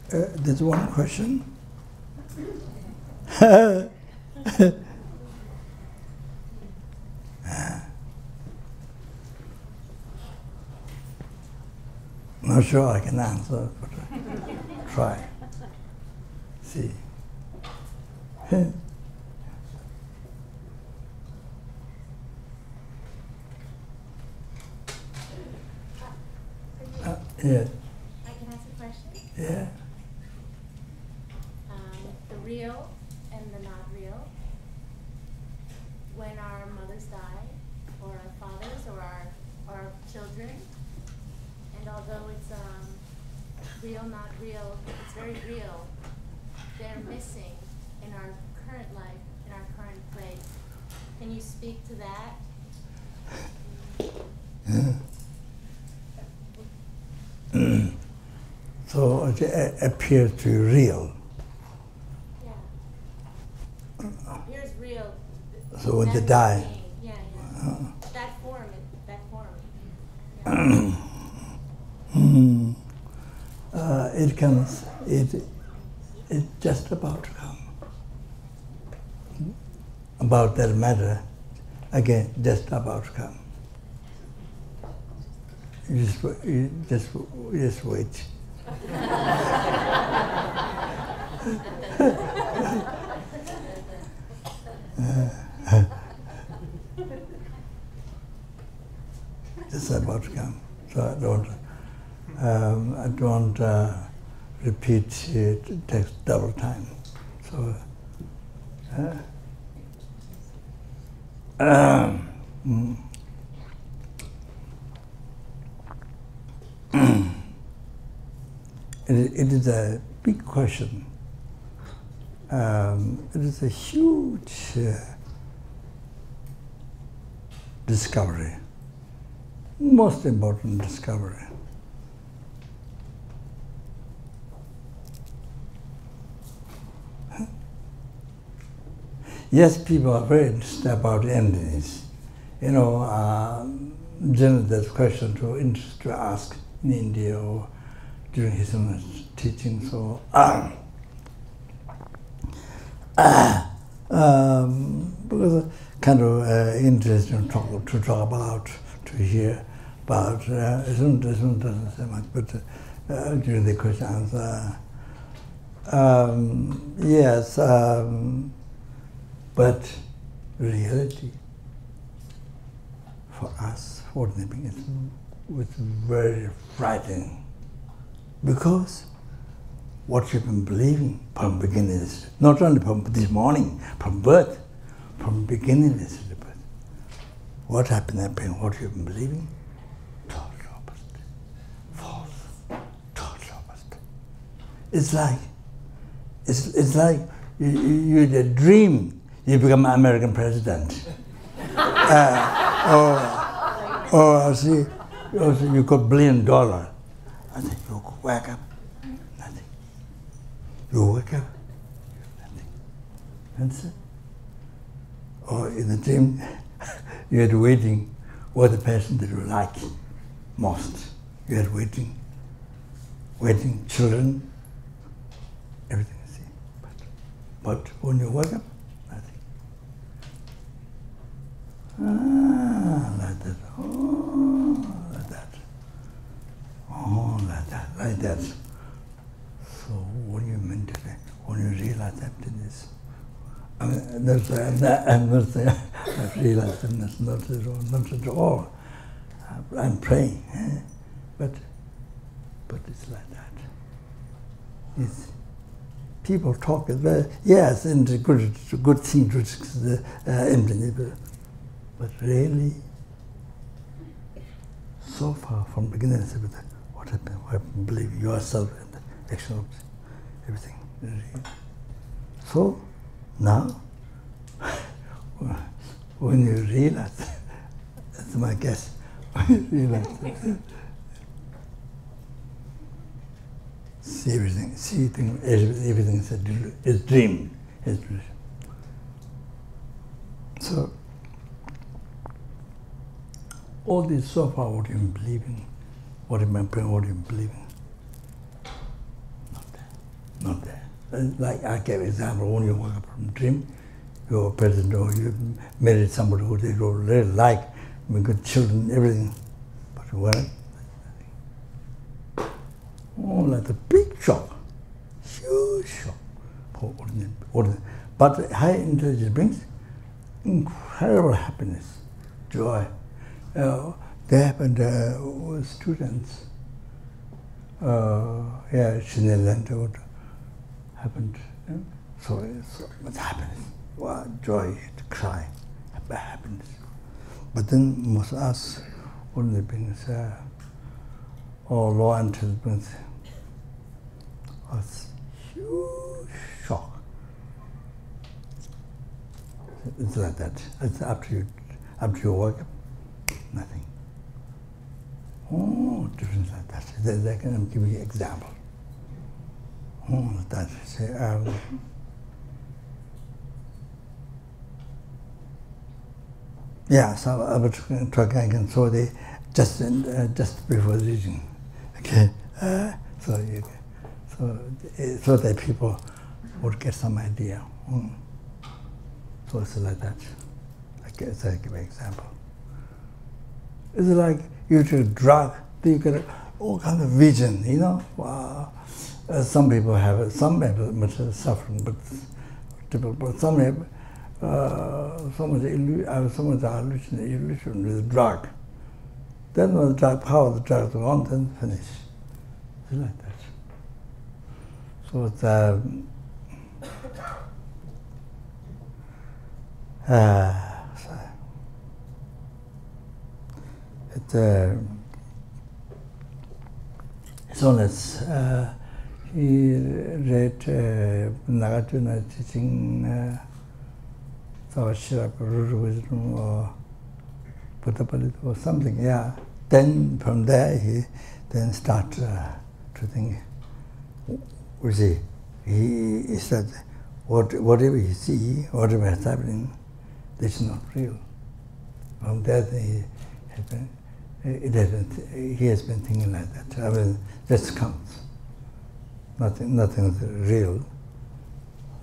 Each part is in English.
There's one question. Not sure I can answer, but try. See. Yeah. I can ask a question? Yeah. The real and the not real. When our mothers die, or our fathers, or our children, and although it's real, not real, it's very real, they're missing in our current life, in our current place. Can you speak to that? So it appears to be real. Yeah. Appears real. So when they die. Yeah. That form. Yeah. It comes. It's just about to come. About that matter, again, just about to come. You just wait. It's about to come. So I don't repeat it text double time. So it is a big question. It is a huge discovery, most important discovery. Yes, people are very interested about emptiness. You know, generally there's a question to ask in India or during his teaching. So, because kind of interesting to talk about, to hear about. This one doesn't say much, but during the question answer, yes, but reality for us, for the beings, was very frightening, because what you've been believing from beginning is not only from this morning, from birth, from beginning is the birth. What happened, what you've been believing? Total opposite. False. Total opposite. It's like you dream you become American president. or see, you got $1 billion. I think you wake up, nothing. You wake up, nothing. That's it. Or in the dream, you had waiting what the person that you like most. You had waiting, children, everything is same. But when you wake up, nothing. Like that. Oh, like that. Oh, like that. So when you meditate, when you realize emptiness, I mean, I'm not saying I've realized emptiness, not at all. I'm praying, but it's like that. It's, people talk, yes, and it's a good thing to emptiness, but really, so far from beginning, what happened? Believe yourself and the action of everything. So now, when you realize, that's my guess, when you realize, see everything, everything is dream, is dream. So, all this so far, what you're believing, what you're praying, what you're believing, not there. not there. Like I gave example, when you wake up from dream, you're a president or you married somebody who they really like, with good children, everything. But when like a big shock, huge shock for ordinary. But high intelligence brings incredible happiness, joy. They happened with students. Shinneland would happened. So much happiness, wow, joy, to cry, happiness. But then most of us, ordinary beings, or low intelligence, was huge shock. It's like that. It's after you wake up, nothing. Oh, different like that. They can give you an example. Oh, that say, so I was talking again. So they just before reading, okay. So that people would get some idea. So it's like that. I give an example. It's like you take a drug, you get all kind of vision, you know. Wow. Some people have it, some people much suffering, but some have someone's illusion with a drug. Then when the drug power, the drug is gone, then finish. It's like that. So it's honest. He read Nagarjuna teaching Savashira Ruru Wisdom or Buddha Palita or something, yeah. Then from there he then start to think, you see, he said, whatever he see, whatever is happening, this is not real. From there he has been thinking like that. I mean, this counts. Nothing is real.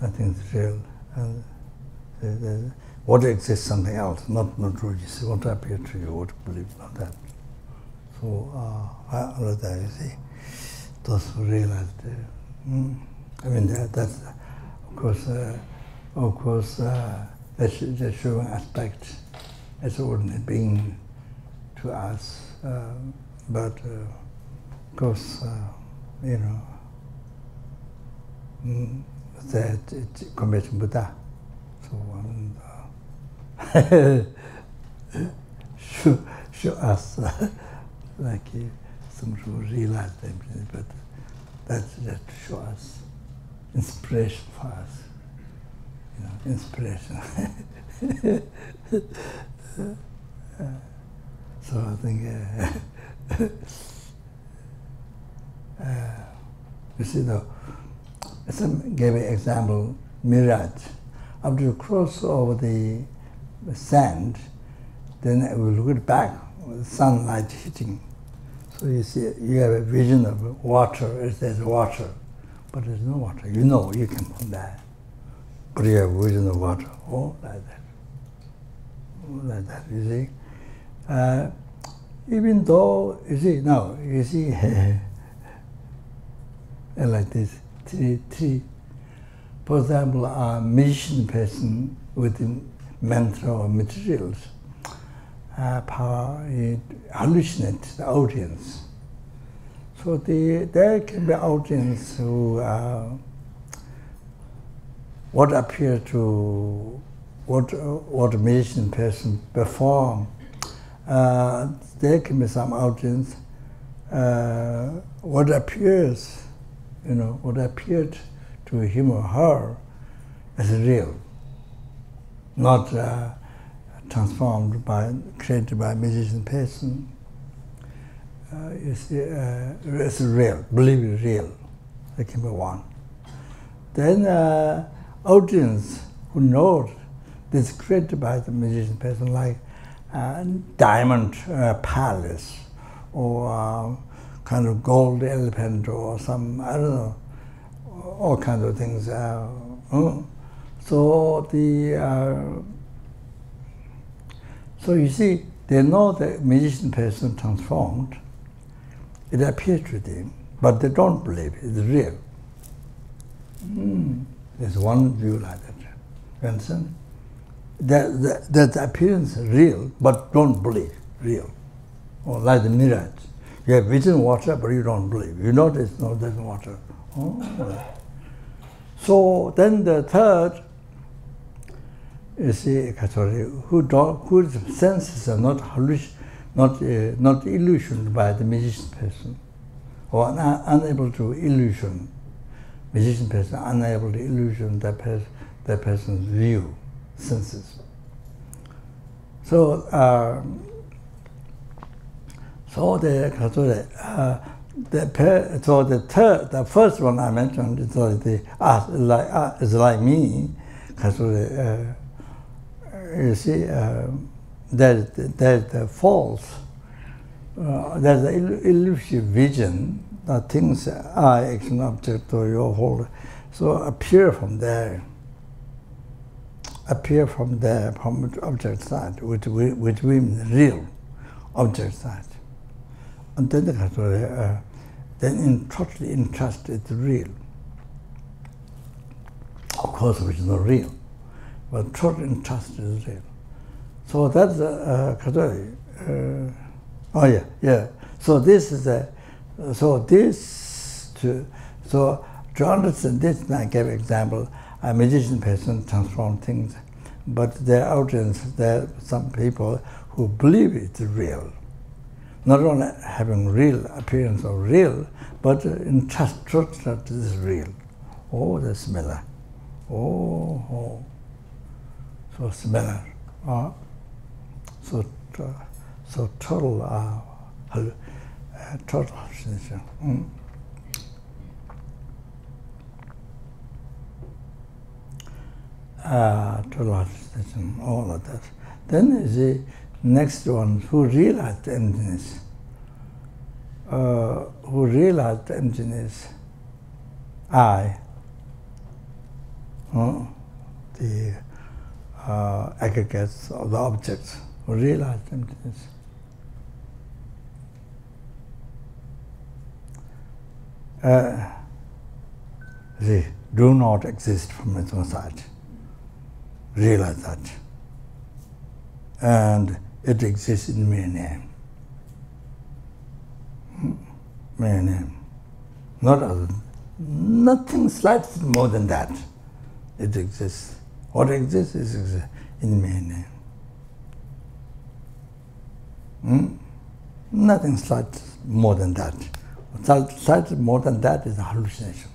Nothing is real. And what exists something else, not true. You see, what appear to you, what believe, not that. So all of that, you see, those who realize, I mean, that's of course, that's the showing aspect as ordinary being to us, but of course, you know, that it compared to Buddha. So show us like some who realize them, but that's just to show us inspiration for us, you know, inspiration. So I think you see, though, some gave an example, mirage. After you cross over the sand, then we look it back with sunlight hitting. So you see, you have a vision of water. There's water, but there's no water. You know you can from that, but you have a vision of water. Oh, like that. Oh, like that. You see. Even though you see now, you see, like this. Three. For example, a musician person with mantra or materials power, it hallucinates the audience. So there can be audience who what appear to what a musician person perform. There can be some audience what appears. You know, what appeared to him or her as real, not transformed created by a musician person. You see, it's real, believe it's real. That can be one. Then audience who knows this is created by the musician person, like diamond palace or kind of gold elephant or some, I don't know, all kinds of things. So so you see, they know the magician person transformed. It appears to them, but they don't believe it's real. There's one view like that. You understand? That the appearance is real, but don't believe real. Or like the mirage. You have vision water, but you don't believe. You know there's water. So then the third, you see, whose senses are not illusioned by the magician person, or unable to illusion. Magician person unable to illusion that person's view, senses. So, the first one I mentioned is like me. You see, there's the false, there's the illusive vision that things are action, object, or your whole, so appear from there, from object side, which means real object side. And then totally entrust is real. Of course, which is not real, but total entrust is real. So that's So this is to understand this, I gave example. A magician person transform things, but their audience, there are some people who believe it's real. Not only having real appearance of real, but in trust that this is real. Oh, the smeller. Oh. So smeller. So total hallucination. Total hallucination, all of that. Then is the next one who realized emptiness. I, the aggregates of the objects, who realized emptiness. They do not exist from its own side. Realize that. And it exists in mere name. Mere name. Nothing slightly more than that. It exists. What exists is in mere name. Nothing slightly more than that. Slightly more than that is a hallucination.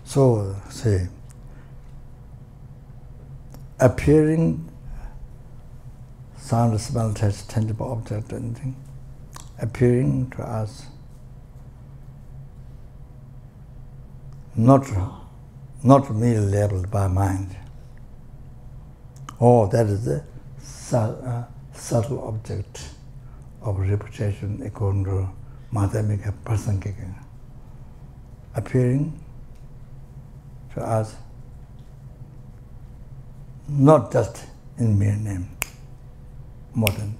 So, say, appearing, sound, smell, taste, tangible object, anything, appearing to us, not merely labeled by mind. Oh, that is the subtle object of reputation according to Madhyamika Prasangika. Appearing to us, not just in mere name, modern.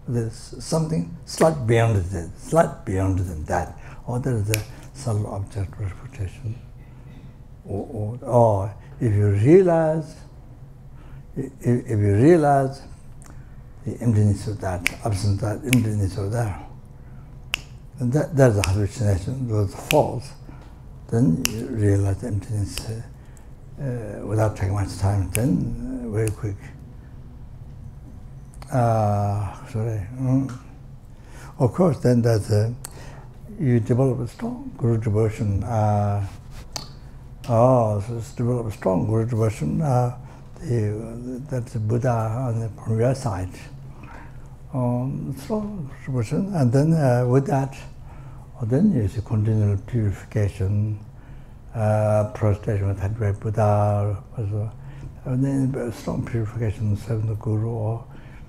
There's something slightly beyond that. Or there is a subtle object of reputation. Or if you realize the emptiness of that, absence of that, emptiness of that, and that's a hallucination, that's false, then you realize emptiness without taking much time, then very quick. Of course, then there's you develop a strong Guru devotion. Develop a strong Guru devotion. That's Buddha from your side. Strong devotion, and then with that, then you see continual purification, prostration with that great Buddha, and then strong purification, serving the Guru or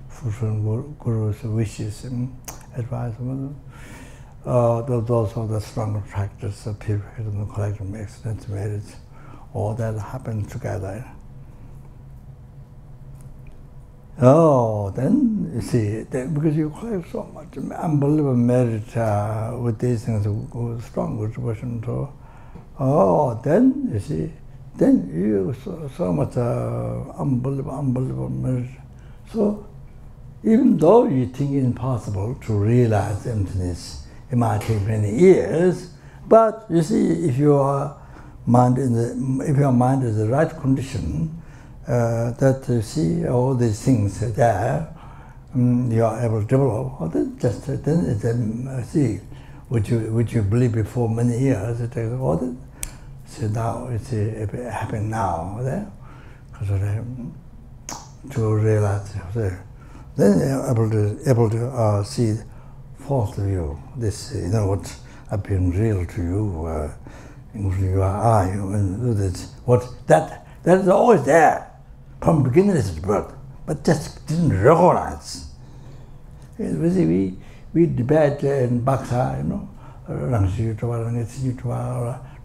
fulfilling Guru's wishes and advice. those are the stronger practice of purification, collective excellence, marriage, all that happens together. Oh, then you see, because you collect so much unbelievable merit with these things, strong good devotion. So, then you see, then you so much unbelievable merit. So, even though you think it's impossible to realize emptiness, it might take many years. But you see, if your mind is in the right condition, that you see all these things there, you are able to develop. Or then see, which you believe before many years, it takes all that. So now it's happening now there, to realize. Then you're able to see fourth view. This, what appearing real to you, including your eye, and this, that is always there from beginningless birth, but just didn't recognize. We debate in Baksa,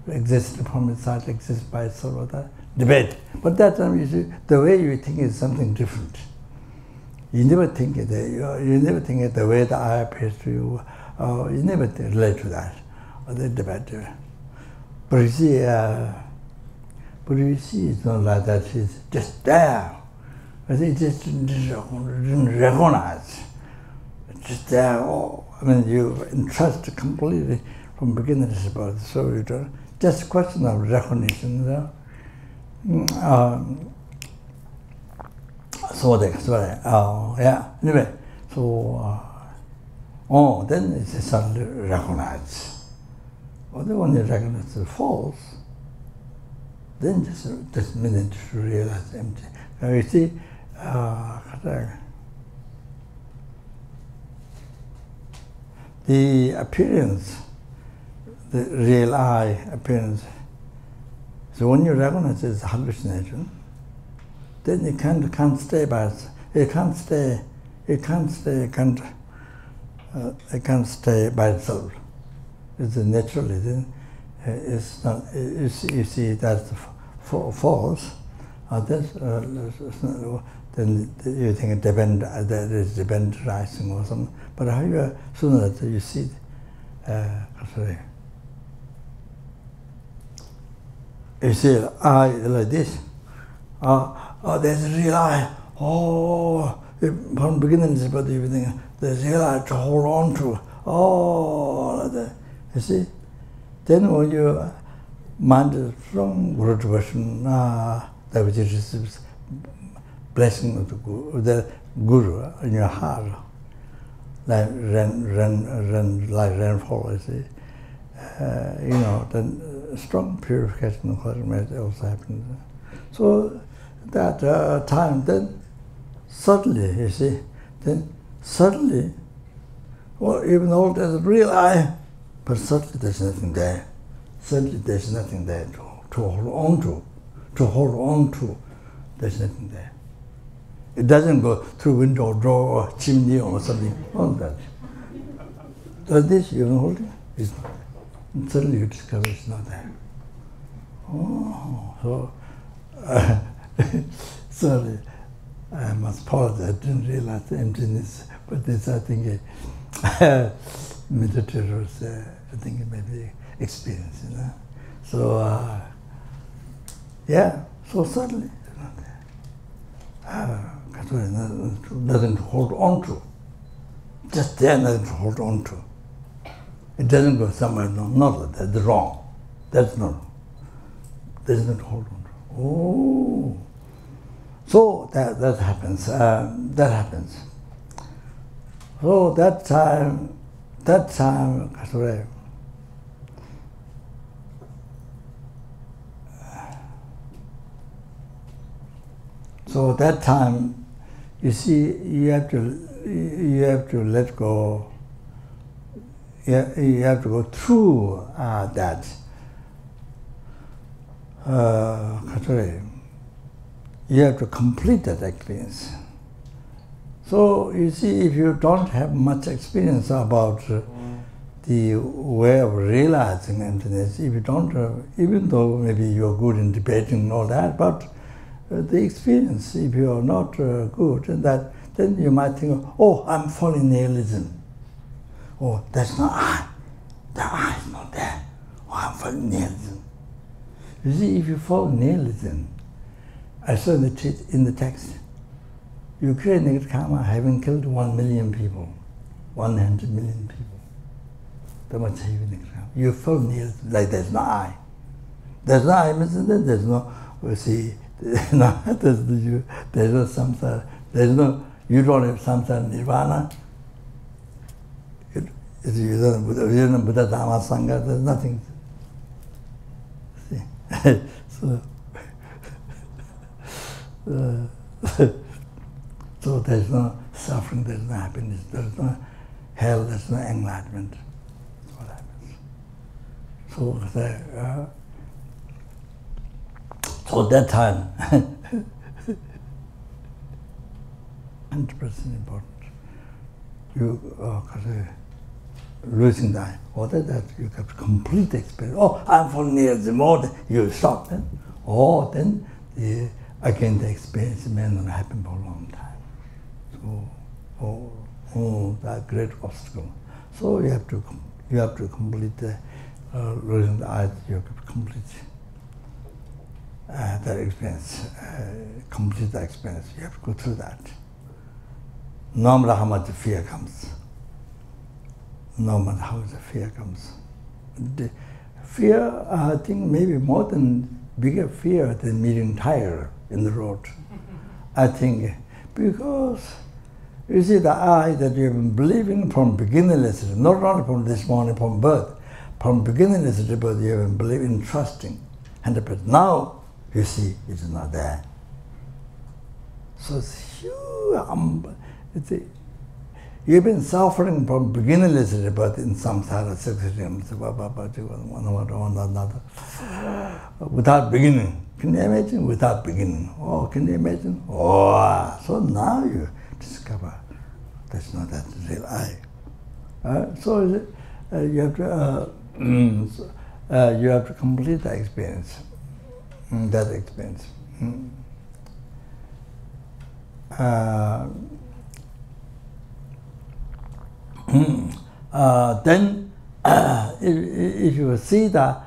exists from inside, exists by itself, or that debate. But that time, you see, the way you think is something different. You never think it. You never think it the way the eye appears to you. You never relate to that. Or the debate. But you see, it's not like that. It's just there. But it just didn't recognize. It's just there. Oh, I mean, you entrust completely from beginning to birth. So you don't. Just a question of recognition. Anyway, so, then it's suddenly recognized. Or when you recognize the false, then just minute to realize empty. Now you see, the appearance, the real eye appearance. So when you recognize it's hallucination, then it can't stay by itself. It can't stay by itself. It's naturally. Then it's not. You see that's false. Then you think that is depend rising or something. But how soon as you see, you see eye like this. There's a real eye. From beginning, but everything there's a real eye to hold on to. You see. Then when you mind is strong Guru devotion, that which receives blessing of the Guru in your heart, like rainfall. You see. Then strong purification of heart also happens. So that time, then suddenly, you see, even though there's a real eye, but suddenly there's nothing there. Suddenly there's nothing there to hold on to. There's nothing there. It doesn't go through window, door, or chimney or something. All that. Does this you hold it? Suddenly you discover it's not there. So sorry, I must pause. I didn't realize the emptiness, but this I think meditators, I think it may be experience, So so suddenly it's not there. Nothing to hold on to. Just there, nothing to hold on to. It doesn't go somewhere, not that's wrong. That's not. There's nothing to hold on to. So that happens. So that time, so that time, you see, you have to let go. You have to go through that. You have to complete that experience. So you see, if you don't have much experience about the way of realizing emptiness, if you don't, even though maybe you're good in debating and all that, but the experience, if you are not good in that, then you might think, oh, I'm falling nihilism. Oh, that's not I. The I is not there. Oh, I'm falling nihilism. You see, if you fall nihilism, I saw in the text, you create negative karma having killed 1 million people, 100 million people. That much heavy negative karma. You fall nihilism, like there's no I. There's no I, there's no, see, there's no samsara, there's no, you don't have samsara nirvana. You don't have Buddha, Dhamma, Sangha, there's nothing. See? So there's no suffering, there's no happiness, there's no hell, there's no enlightenment. That's what happens. So that time, 100% important. You losing the I. Or that you have complete experience. Oh, I'm falling near the more you stop then. Or then again the experience may not happen for a long time. So that great obstacle. So you have to complete losing the I. You have to complete that experience, complete the experience. You have to go through that. No matter how much fear comes. No matter how the fear comes. The fear, I think, maybe more than bigger fear than meeting tire in the road. I think, because you see the I that you've been believing from beginningless, not only from this morning, from birth, from beginningless to birth, you have been believing, trusting, 100%. Now you see it's not there. So it's huge. You've been suffering from beginningless birth in samsara, without beginning. Can you imagine? Without beginning. Oh, can you imagine? Oh, so now you discover that's not that real I. So you have to complete the experience. That experience. Then, if you see that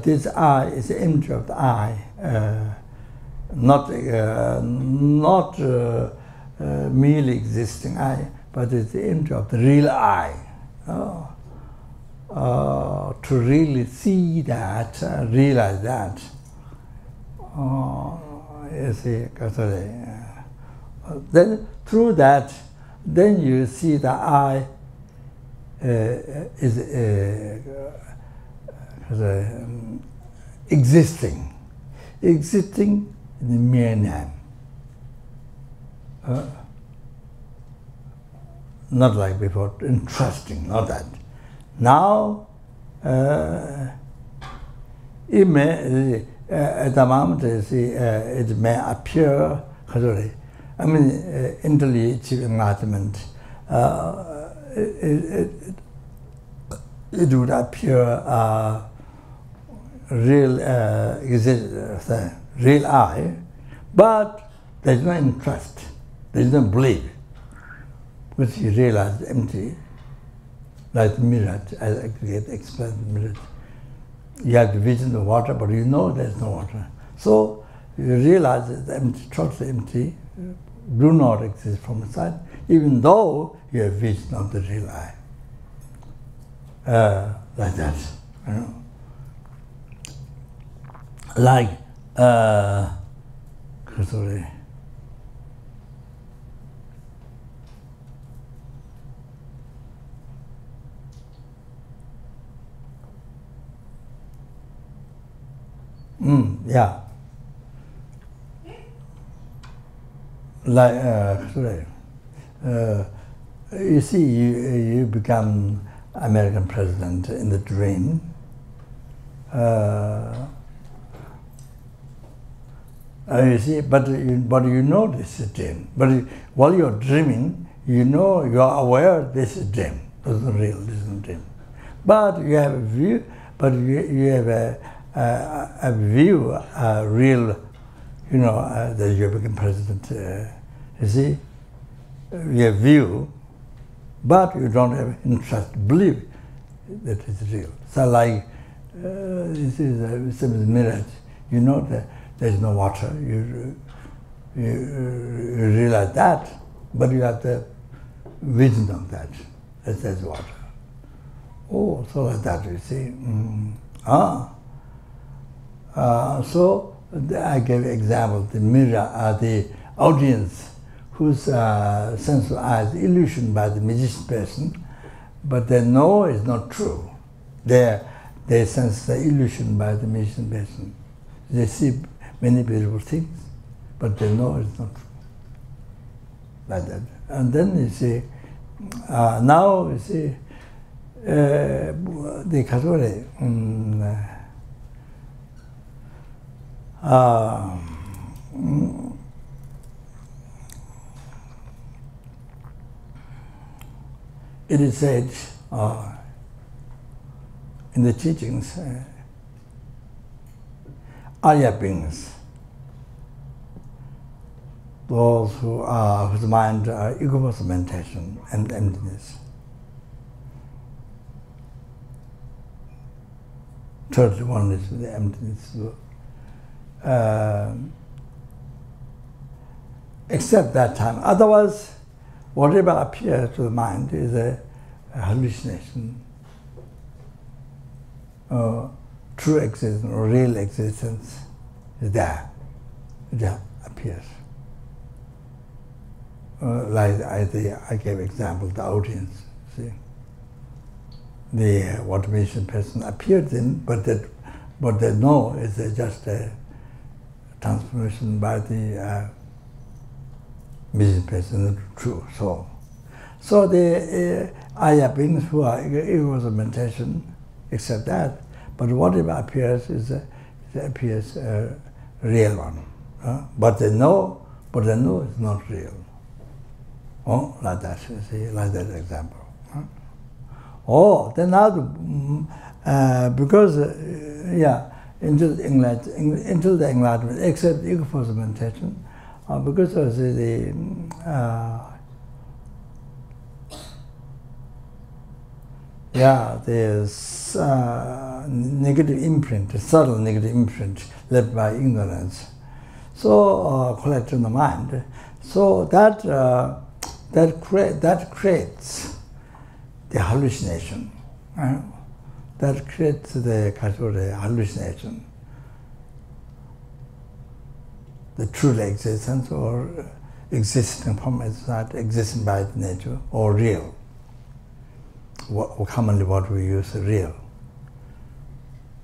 this I is the image of the I, not merely existing I, but it's the image of the real I. To really see that, realize that, you see, then through that, then you see the I is existing in the mere name. Not like before, entrusting, not that. Now, it may, at the moment, it may appear, I mean, intellectual enlightenment, it would appear real, real I, but there's no entrust, there's no belief, because you realize empty, like the mirage, as aggregate explained the mirage. You have the vision of water, but you know there's no water. So you realize it's empty, totally empty, do not exist from inside, even though you have vision of the real I. Like that, you know. Like, sorry. Yeah. Like, sorry. You see, you become American president in the dream. You see, but you know this is a dream. But while you're dreaming, you know, you are aware this is dream. This is real, this is not dream. But you have a view, but you have a view, a real, you know, that you become president. You see, you have view, but you don't have interest, believe that it's real. So like, this is a simple mirage. You know that there's no water. You realize that, but you have the vision of that there's water. Oh, so like that, you see. So I gave example, the mirror, the audience whose sense of eye is illusioned by the magician person, but they know it's not true. They sense the illusion by the magician person. They see many beautiful things, but they know it's not true. Like that. And then you see, now you see, the Kasore, it is said in the teachings, Arya beings, those whose mind are equals meditation and emptiness. Third one is the emptiness. Except that time. Otherwise, whatever appears to the mind is a hallucination. True existence or real existence is there. It appears. Like I gave example, the audience. See, what mission person appears in, but they know is just a transformation by the mission person, true soul. So the Aya beings who are equals of meditation, except that, but whatever appears appears a real one. But they know it's not real. Oh, like that, you see, like that example. Oh, then now, because, until the enlightenment, except equal meditation, because of there's negative imprint, a subtle negative imprint left by ignorance. So collected in the mind. So that creates the hallucination. That creates the hallucination. The true existence or existing from inside, existing by nature, or real. Commonly what we use, real.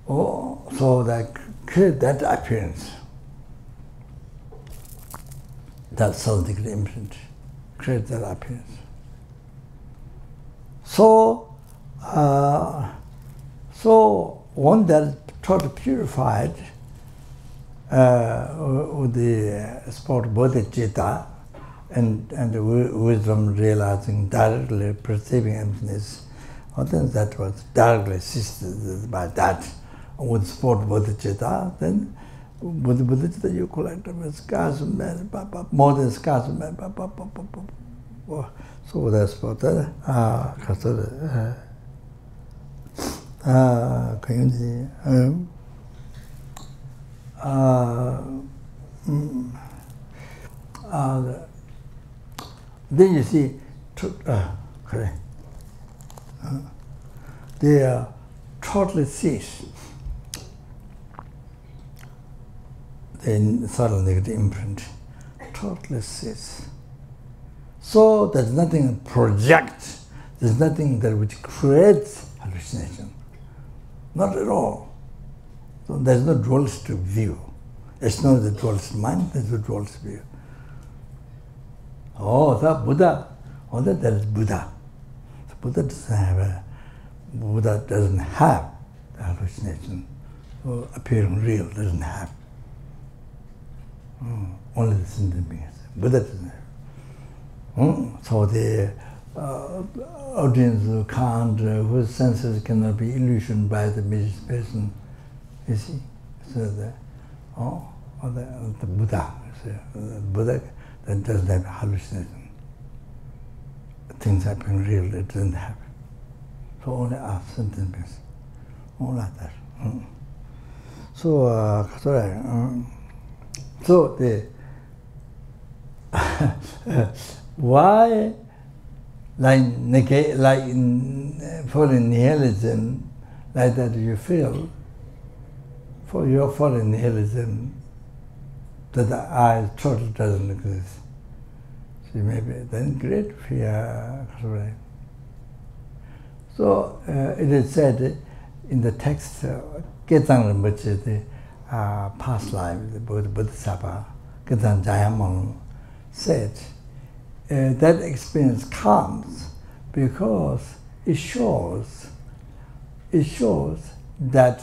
So that creates that appearance. That subtle imprint creates that appearance. So one that is totally purified with the sport bodhicitta and the wisdom realizing directly perceiving emptiness, then that was directly assisted by that. With sport bodhicitta, then with bodhicitta you collect scars of men, more than scars of men. So that's what community. Then you see, they are totally cease. The subtle negative imprint totally cease. So there's nothing project, there's nothing that which creates hallucination. Not at all. So there's no dualistic view. It's not the dualistic mind, there's the dualistic view. Oh, that Buddha, that is Buddha. So Buddha doesn't have the hallucination. So appearing real doesn't have. Only the sentient beings. Buddha doesn't have. So the audience can't, whose senses cannot be illusioned by the participation, you see. So the Buddha, the Buddha that doesn't have hallucination. Things happen real, it doesn't happen. So only us sentient beings, all like that. So, so the why, like foreign nihilism, like that you feel, for your foreign nihilism, that the I totally doesn't exist. So maybe then great fear. So it is said in the text, Ketang Rinpoche, the past life, the Bodhisattva, Ketang Jayamon said, that experience comes because it shows that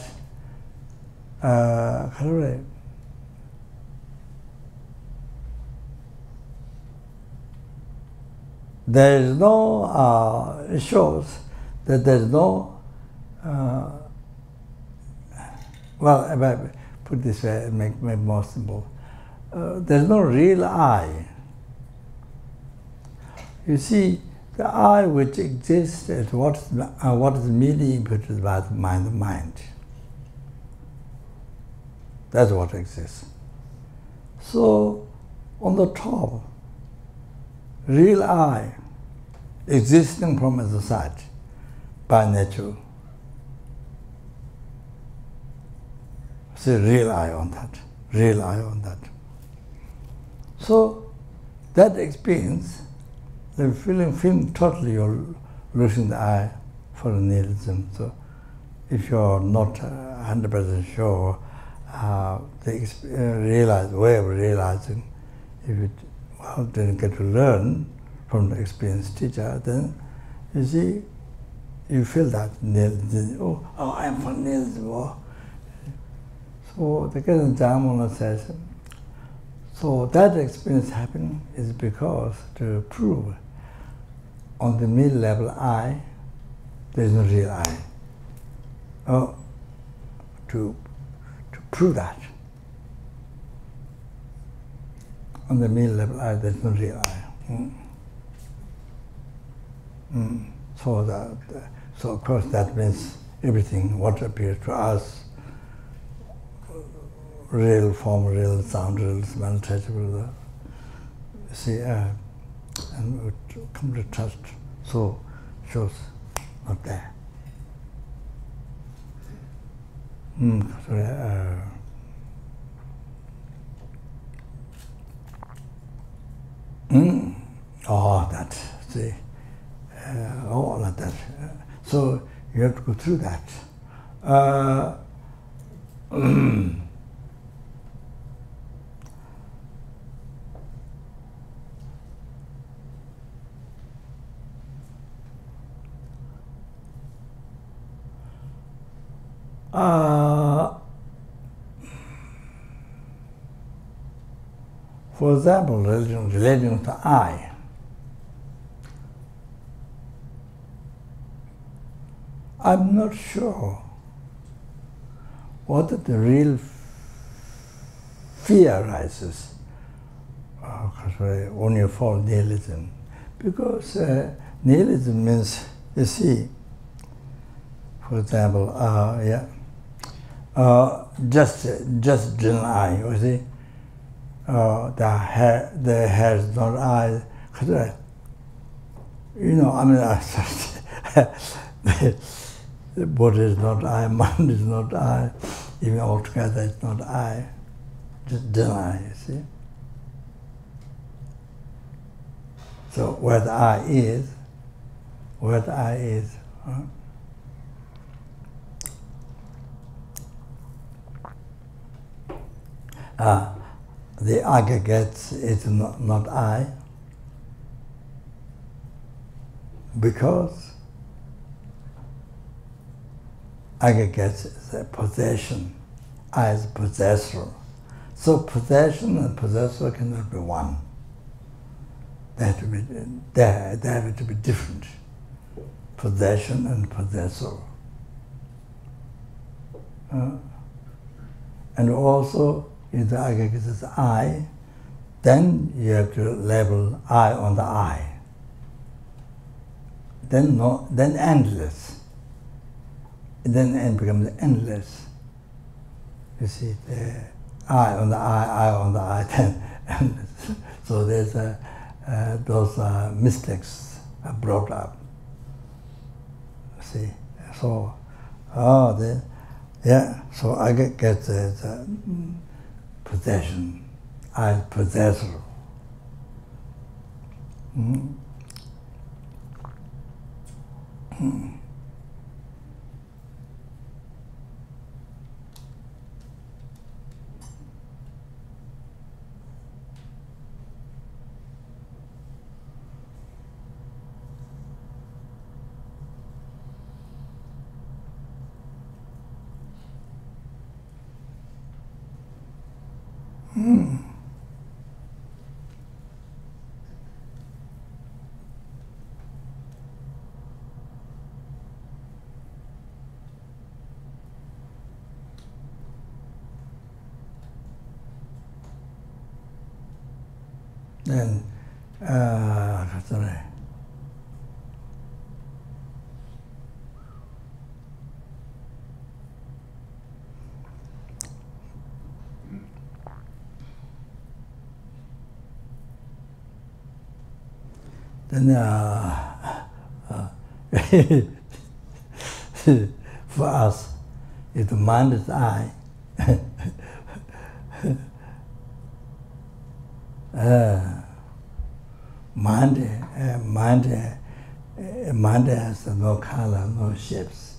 there is no, it shows that there is no, well, if I put it this way, make more simple, there is no real I. You see, the I which exists is what is merely imputed by the mind. That's what exists. So, on the top, real I, existing from the side, by nature. See, real I on that, real I on that. So, that experience, the feeling totally you're losing the I for nihilism. So, if you're not 100% sure, the way of realizing, if you didn't get to learn from the experienced teacher, then you see, you feel that nihilism. Oh, I am for nihilism. Oh. So the Keshan Jamuna says, so that experience happening is because to prove on the middle level I, there is no real I. Oh, to prove that. On the middle level I, there is no real I. So of course that means everything, what appears to us, real form, real sound, real smell, touchable, see, and we come to trust, so shows not there. Oh, that, see, all of that. So you have to go through that. For example, relating to I. I'm not sure whether the real fear arises when you fall nihilism, because nihilism means, you see, for example, just deny, you see, the hair is not I. You know, I mean, the body is not I, mind is not I, even altogether it's not I. Just deny, you see. So where the I is, the aggregates is not I, because aggregates is a possession, I is possessor. So possession and possessor cannot be one. They have to be, they have to be different. Possession and possessor. And also, if the aggregate is I, then you have to label I on the I. Then endless. Then N becomes endless. You see, the I on the I on the I, then endless. So there's those mystics are brought up. See, so so I get the possession, I possessor. Then, sorry. Then, for us, if the mind is I, mind has no color, no shapes.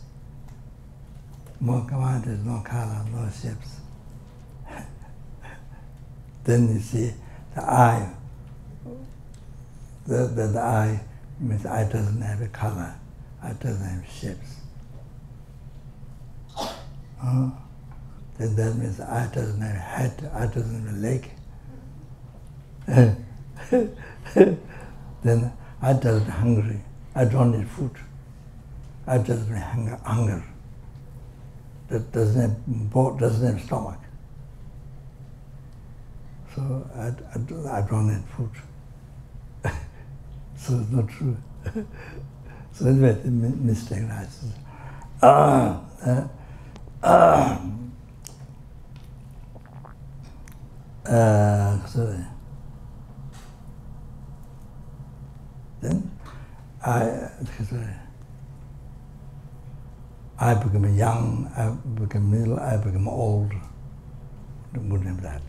Mind has no color, no shapes. Then you see the I. The I means I doesn't have a color, I doesn't have shapes. Then that means I doesn't have a head, I doesn't have a leg. Then I doesn't hungry, I don't need food. I doesn't have hunger. That doesn't have stomach. So I don't need food. So it's not true. So anyway, the mistake arises. Sorry. Then I become young, I become middle, I become old. It wouldn't have that.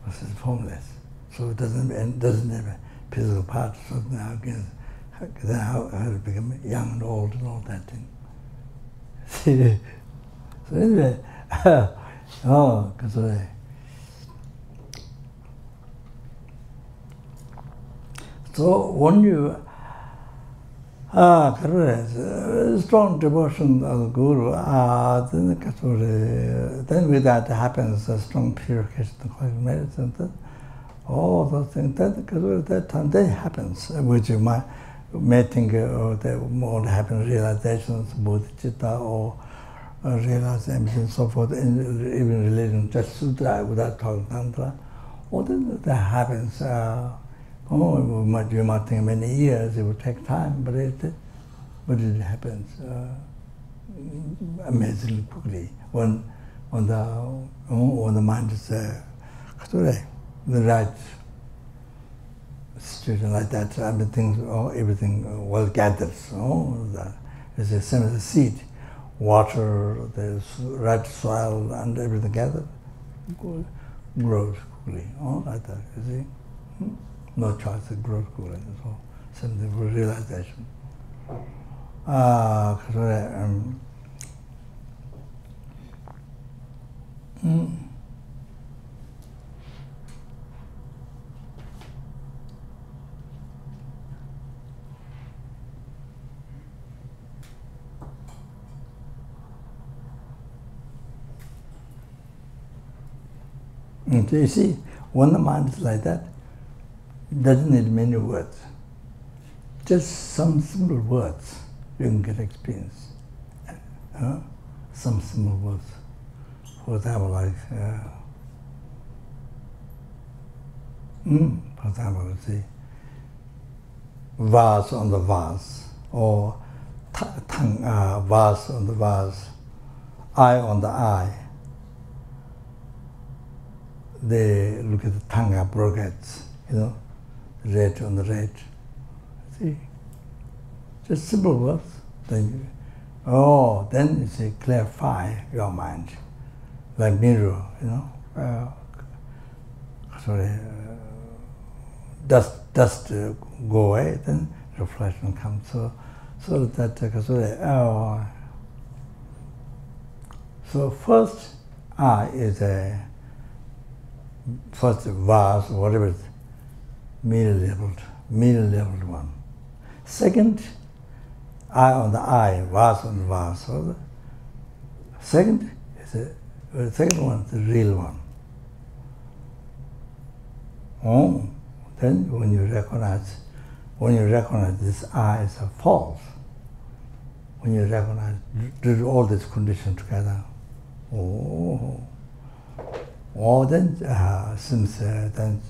This is formless. So it doesn't have a physical part. So now again, then how to become young and old and all that thing. See? So anyway, so when you strong devotion of the Guru, then with that happens a strong purification of medicine. All those things, that time, that happens, which you may think more happen realizations, bodhicitta, or realize emptiness and so forth, even relating just sutra without talking tantra. All that happens. You might think many years, it would take time, but it happens amazingly quickly when the mind is the right situation like that. Everything well gathered. It's the same as a seed, water, the right soil, and everything gathered grows quickly. Like that. You see. No choice, it grows quickly. So something for realization. So you see, when the mind is like that, It doesn't need many words. Just some simple words, you can get experience. Some simple words. For example, like, for example, see, vase on the vase, or tongue, vase on the vase, eye on the eye. They look at the tongue aggregates, red on the red. See, just simple words. Then then you see, clarify your mind, like mirror, dust go away, then reflection comes. So that so first eye is a first vase, whatever it is, middle leveled one. Second, eye on the eye, vase on the vase. So the second is the second one is the real one. Then when you recognize this eye is a false, when you recognize do all these conditions together, then since then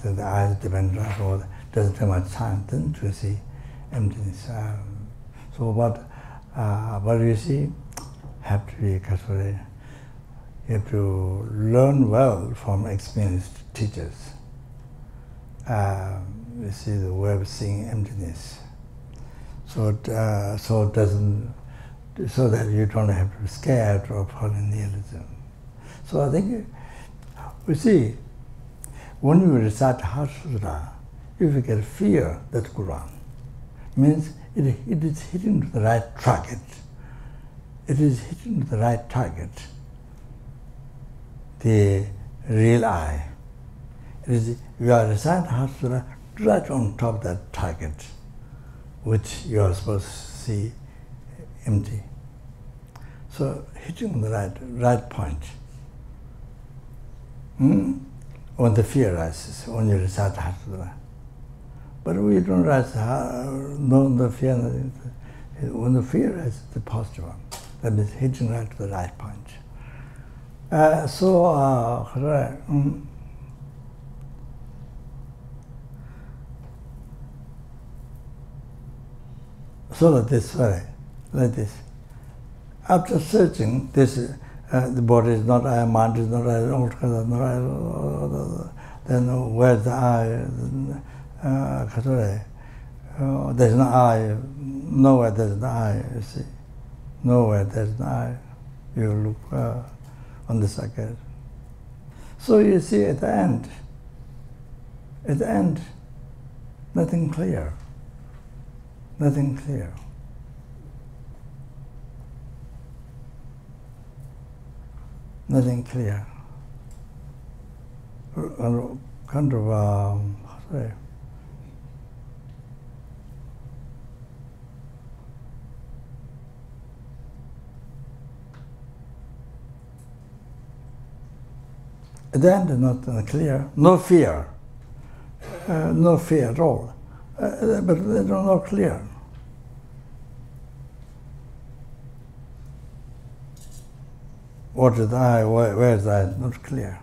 the eyes depend on doesn't take much time then to see emptiness. So what you see have to be carefully. You have to learn well from experienced teachers. You see the way of seeing emptiness. So that you don't have to be scared or fall in nihilism. So I think we see when you recite Sutra, if you get fear, that's Quran. Means it is hitting to the right target. It is hitting to the right target. The real eye. It is, you are reciting Sutra right on top of that target, which you are supposed to see empty. So hitting the right point. When the fear rises, when you recite Sutra. But we don't rise the fear. When the fear rises, the positive one. That means hitting right to the right point. So that this way, like this. After searching, this the body is not I, mind is not I, altogether not I. Then where's the I? There's no I. Nowhere there's no I. You see, nowhere there's no I. You look on the second. So you see at the end, nothing clear. Nothing clear. Nothing clear. Kind of, sorry. At the end, not clear. No fear. No fear at all. But they're not clear. What is I? Where is I? Not clear.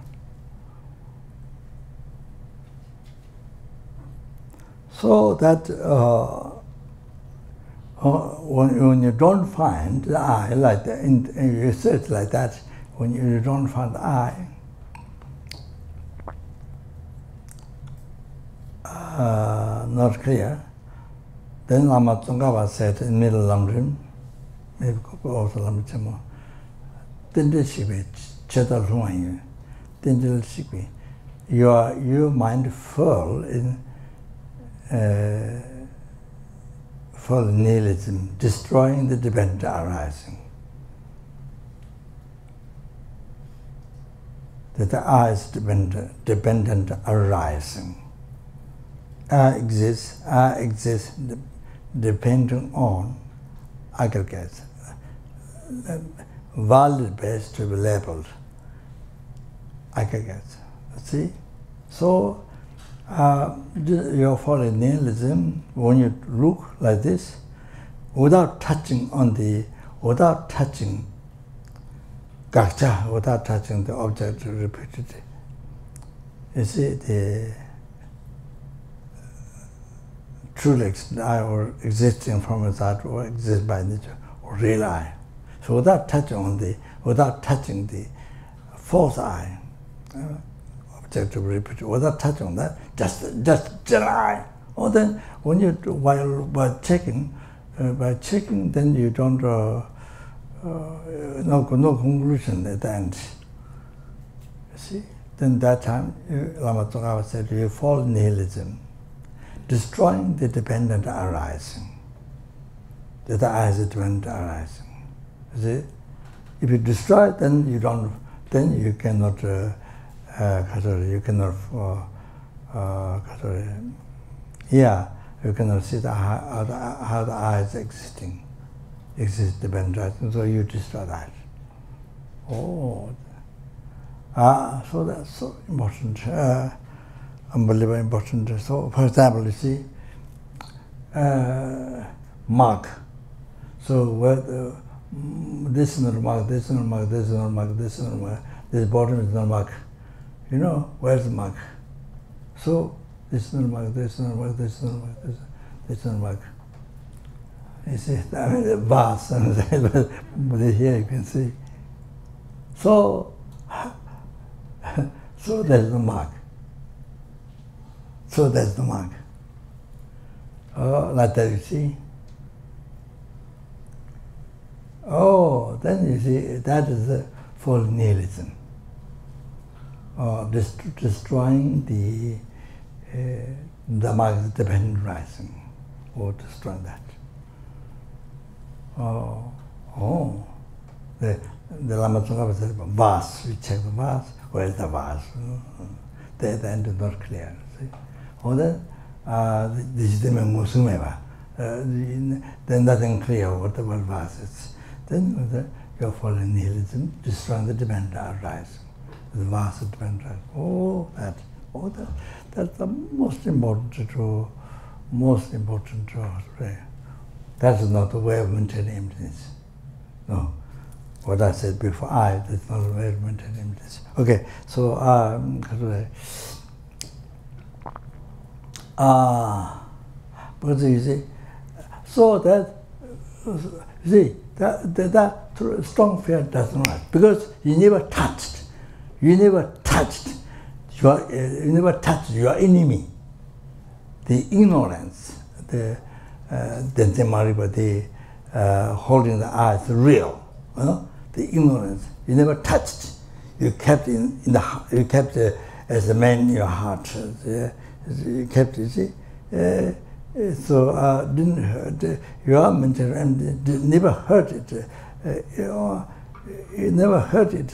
So that when you don't find the I, like that, in you search like that, when you don't find the I, not clear, then Lama Tsongkhapa said in middle Lamrim, maybe also Lamchamo, Tindil Shikbi, Chetal Huanyu, Tindil Shikbi, your mind full in full nihilism, destroying the dependent arising. That the I is dependent arising. I exist depending on aggregates, valid base to be labeled aggregates. See? So, you're following nihilism when you look like this, without touching gacha, without touching the object repeatedly. You see, the truly I or existing from that or exist by nature or real I. So without touching the fourth eye, objective repeated, without touching that, just general eye. Or then when you while checking, then you don't no conclusion at the end. You see, then that time Lama Tsongkhapa said you fall nihilism, destroying the dependent arising. The I is dependent arising. You see, if you destroy it, then you don't. Then you cannot. You cannot. You cannot see how the I is exists dependent arising. So you destroy that. So that's so important. Unbelievably important. So, for example, you see, mark. So, where this is not mark, this is not mark, this is not mark, this is not mark, this bottom is not mark. You know, where's the mark? So, this is not mark, this is not mark, this is not mark, this is not mark. You see, I mean, the vast, but here you can see. So there's no mark. So that's the mark. Like that, you see. Then you see, that is the full nihilism. Destroying the mark is dependent rising, or destroying that. The Lama Tsongkhapa said, vase, we check the vase, where's the vase? The end is not clear. See? Or then, then nothing clear what the word vase is. Then you're following nihilism, destroying the dependent arising. The vase is dependent arising. That's the most important to That is not the way of maintaining emptiness. No. What I said before, that's not the way of maintaining emptiness. Okay, so but you see, so that that strong fear does not, because you never touched your enemy, the ignorance, the holding the eye is real, the ignorance you never touched, you kept you kept as a man in your heart, you kept, you see. So didn't hurt your mental and never hurt it. You never hurt it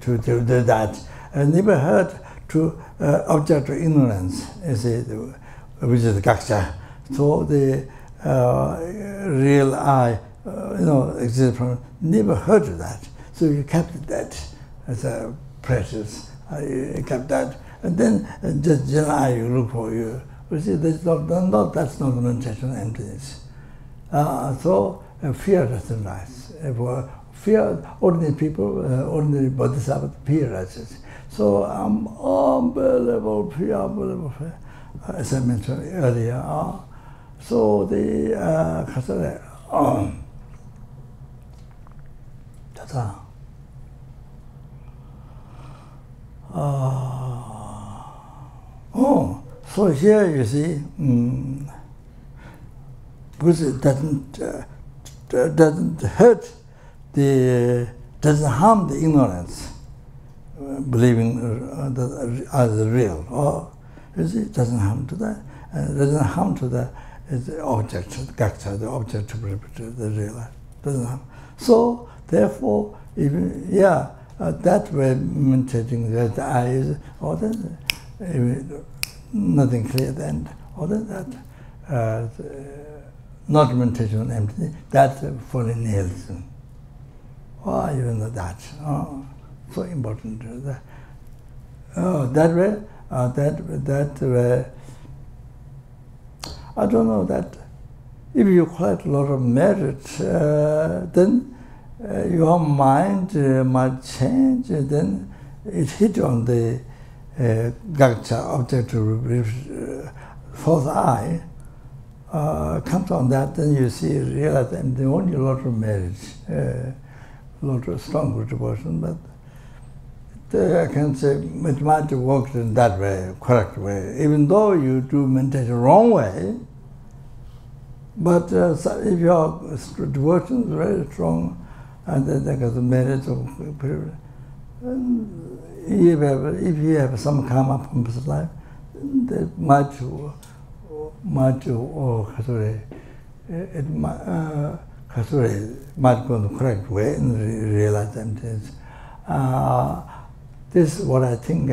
to do that. Never hurt to object of ignorance, which is the gaksha. So the real I, exists from. Never hurt that. So you kept that as a precious. You kept that, and then just general you look for you. You see, that's not the meditation of emptiness. So fear doesn't rise. Fear, ordinary people, ordinary bodhisattva, fear rises. So unbelievable fear, as I mentioned earlier. So the so here you see, because it doesn't hurt doesn't harm the ignorance, believing as real. You see, it doesn't harm to that, and it doesn't harm to the object, the object to the real life. Doesn't harm. So therefore, even that way meditating that the eye is, or then nothing clear then, or then that not meditation on emptiness, that's falling nihilism. You know that. So important. That way, that way. I don't know that if you collect a lot of merit, then your mind might change, and then it hit on the gaccha, objective fourth eye, comes on that, then you see, realize that there only a lot of merit, a lot of strong good devotion, but I can say it might work in that way, correct way, even though you do meditation wrong way. But if your devotion is very strong, and then there is a merit of period, if you have some karma from this life, that might go in the correct way and realize emptiness. This is what I think.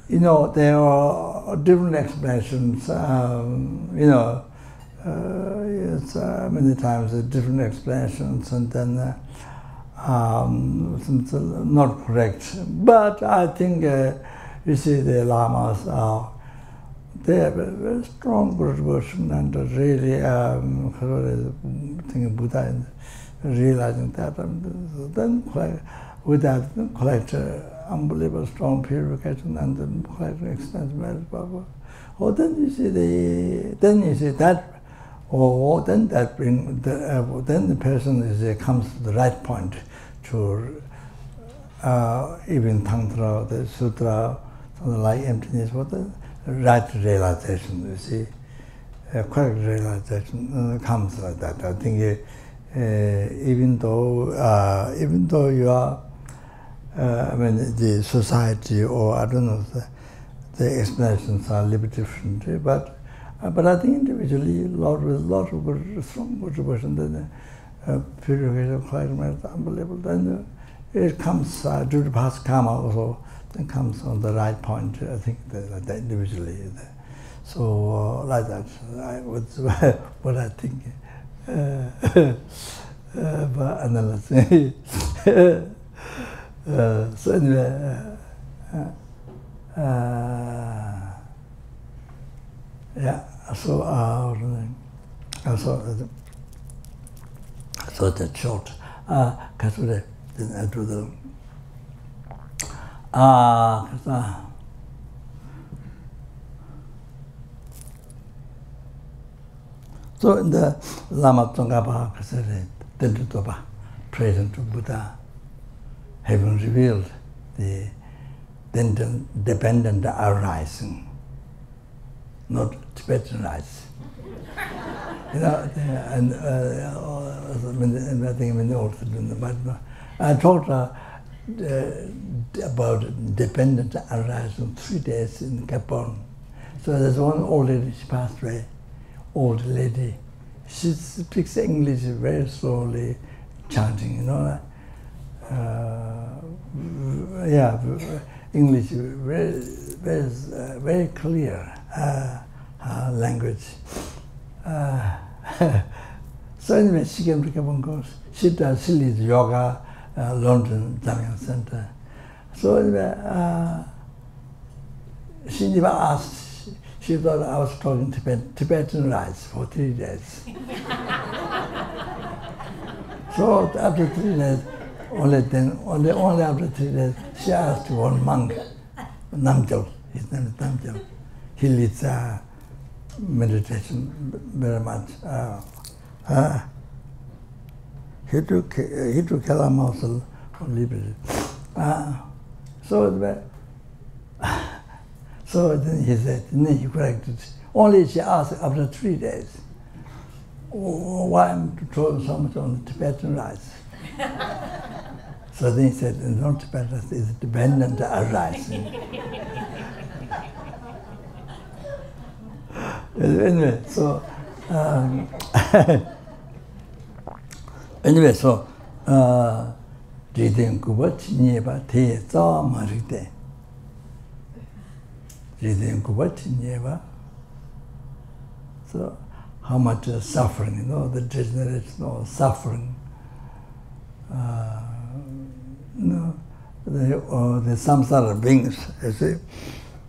There are different explanations. It's many times different explanations, and then not correct. But I think you see the lamas they have a very strong good version, and really think Buddha and realizing that, and then with that collect unbelievable strong purification, and then collect extensive merit power. Or then you see that. Or then that then the person comes to the right point to even tantra, the sutra, something like emptiness, what the right realization. You see, correct realization comes like that. I think even though you are, the society, or I don't know, the explanations are a little bit different, but I think individually, lot of good, strong motivation, then purification of climate is unbelievable. Then it comes due to past karma also, then comes on the right point. I think that individually. So like that, what I think. But analyzing. So anyway. Yeah, so that's short. Then I do the so in the Lama Tsongkhapa Tentutopa, present to Buddha, having revealed the dependent arising, not Tibetan rights. And I think when also in the Madhyamika, I talked about dependent arising 3 days in Gabon. So there's one old lady, she passed away, old lady. She speaks English very slowly, chanting, English very clear language. So anyway, she came to Gabon course. She leads yoga, London Jamia Center. So anyway, she never asked. She thought I was talking Tibetan rites for 3 days. So after 3 days, only after 3 days, she asked one monk, Namgyal, his name is Namgyal. He leads meditation very much. He took Kalam also for liberty. So then he said, then he corrected. Only she asked after 3 days, why am I talking so much on the Tibetan rites? So then he said, not Tibetan, it's dependent arising. Anyway, so Jiden Kuba Chinyeba Te Zawa Marite. Jiden Kuba Chinyeba. So how much suffering, the degeneration of suffering. the samsara beings, you see,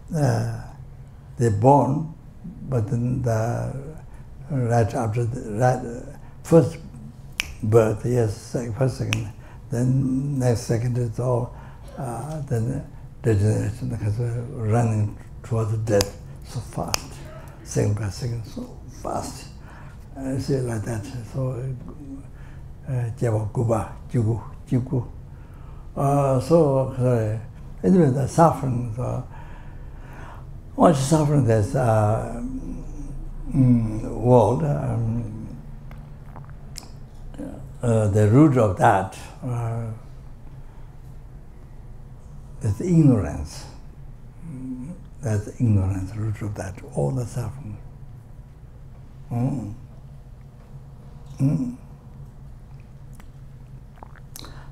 they're born, but then right after the first birth, yes, first second, then next second is all, then degeneration, because we're running towards death so fast, second by second, so fast. You see, like that. So, Java, Kuba, Jigu. So, anyway, the suffering, much suffering there's world. The root of that is ignorance. That's ignorance, the root of that, all the suffering.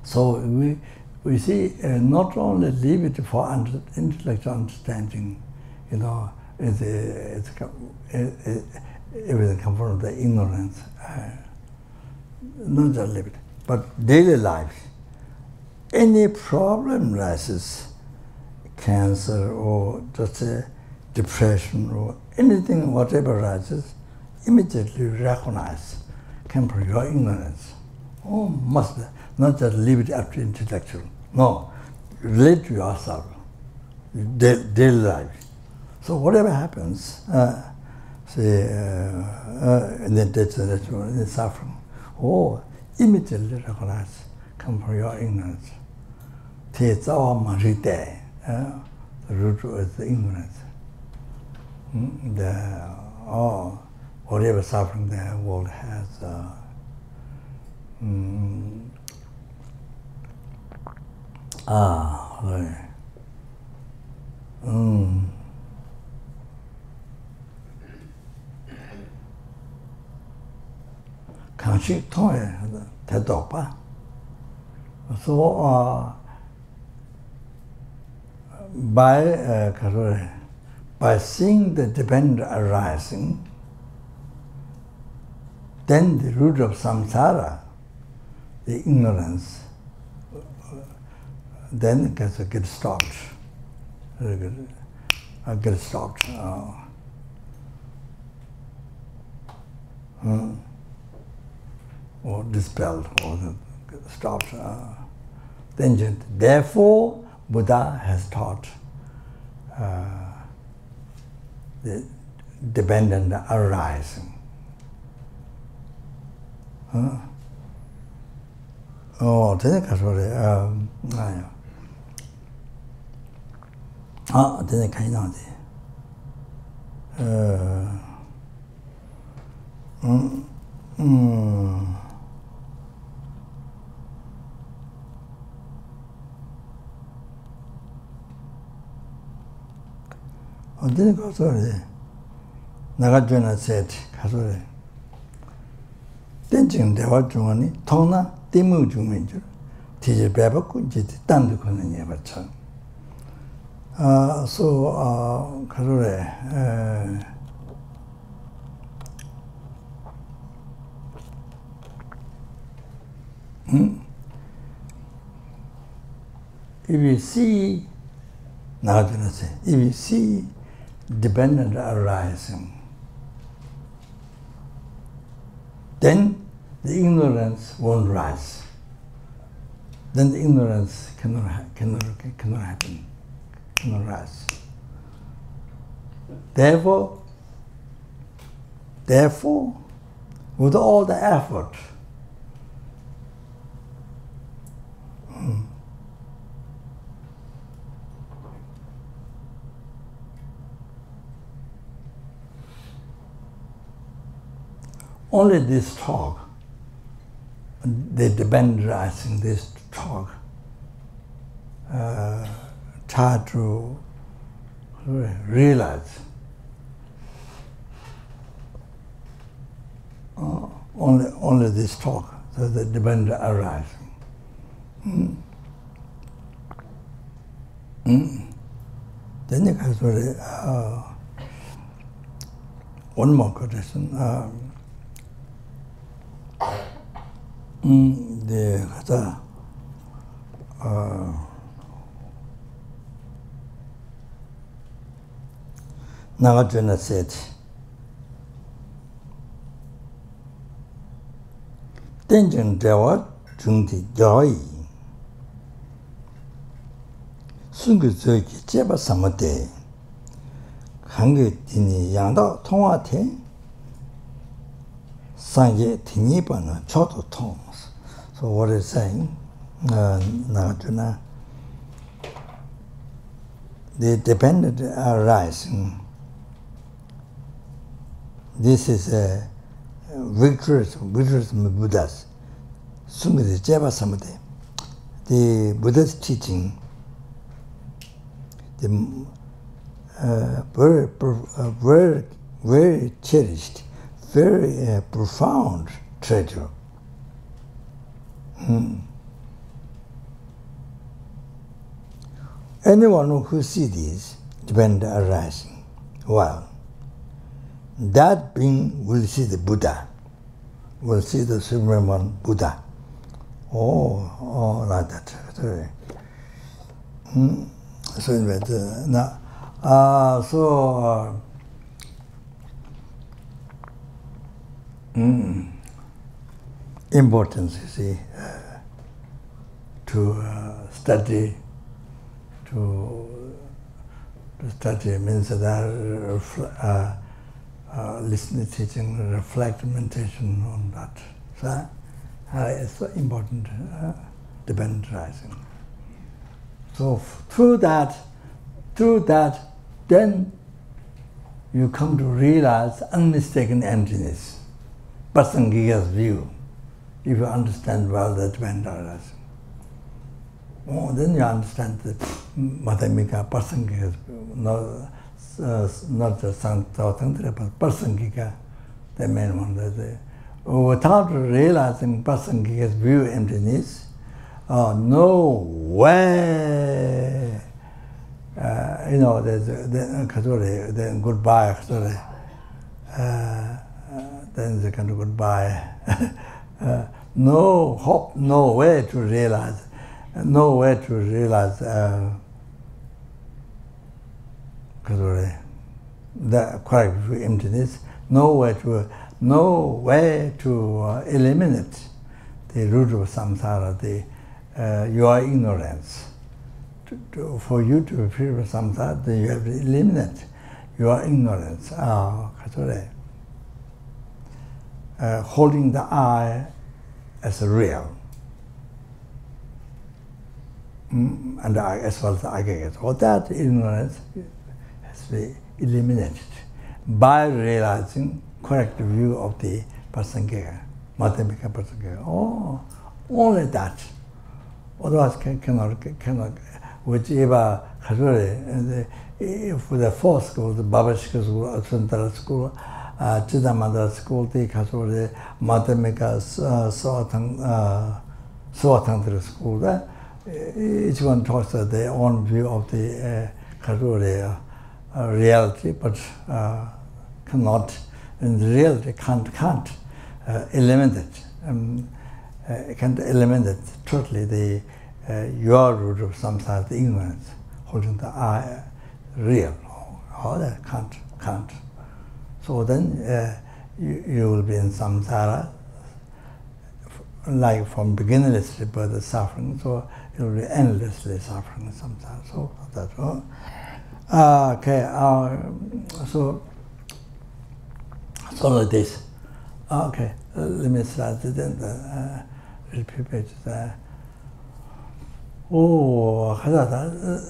So we see not only leave it for intellectual understanding, you know, everything comes from the ignorance. Not just leave it, but daily life. Any problem rises, cancer or just depression or anything, whatever rises, immediately recognize, come from your ignorance. Oh, must not just leave it up to intellectual. No, relate to yourself, daily life. So whatever happens, say, and then degeneration, and then suffering, oh, immediately recognize, come from your ignorance. The root is the ignorance. Whatever suffering the world has, right. Kanshik toy, Tadopa. So, by seeing the dependent arising, then the root of samsara, the ignorance, then it gets stopped. Get stopped. Or dispelled, or stopped. Therefore, Buddha has taught the dependent arising. Oh, then didn't go sorry. Nagarjuna said, Kasore. Tenching the what money, Tona, Timu Juminju, Tija Babaku, Jitandu Konanya. So, Kasore, if you see, Nagarjuna said, if you see dependent arising, then the ignorance won't rise. Then the ignorance cannot happen, cannot rise. Therefore, with all the effort, only this talk, the dependent arising, this talk, try to realize. Only this talk, so the dependent arising. Then you can say, one more question. The Nagarjuna said, Tenjin Dewa Jungti Joy Sungu Zoki Jeba Samate Hangi Dini Yangda Tongwa Te Sanje Tinipana Choto Tongs. So what is saying, Nagarjuna, the dependent arising. This is a vigorous Buddhas. Sungri Jeva Samade. The Buddha's teaching, the very cherished, very profound treasure. Anyone who sees this dependent arising, well, that being will see the Buddha, will see the Supreme One Buddha. Oh, like that. Sorry. Importance, you see, to study. To study means that listen to teaching, reflect, meditation on that. So it's so important, dependent rising. So through that, then you come to realize unmistaken emptiness, Prasangika's view, if you understand well the dependent rising. Oh, then you understand the Madhyamika Prasangika, not the Santantra, but Prasangika, the main one. Without realizing Prasangika's view emptiness, no way. There's then goodbye, then they can do goodbye. No hope, no way to realize. No way to realize the correct emptiness. No way to eliminate the root of samsara, your ignorance. For you to be free from samsara, then you have to eliminate your ignorance. Holding the I as real. And as well as the aggregates. All that ignorance has to be eliminated by realizing correct view of the Prasangika, Madhyamika Prasangika. Oh, only that. Otherwise, cannot. Whichever for the four schools, the Babashika school, Asantara school, Chiddamanda school, the Madhyamika Swatantra school. Each one talks their own view of the reality, but cannot, in reality, can't eliminate it. Can't eliminate totally your root of samsara, the ignorance, holding the I real. All that can't. So then you will be in samsara, like from beginningless birth the suffering, so it will be endlessly suffering samsara. So that's all. Okay, so like this. Okay, let me start it and repeat pages.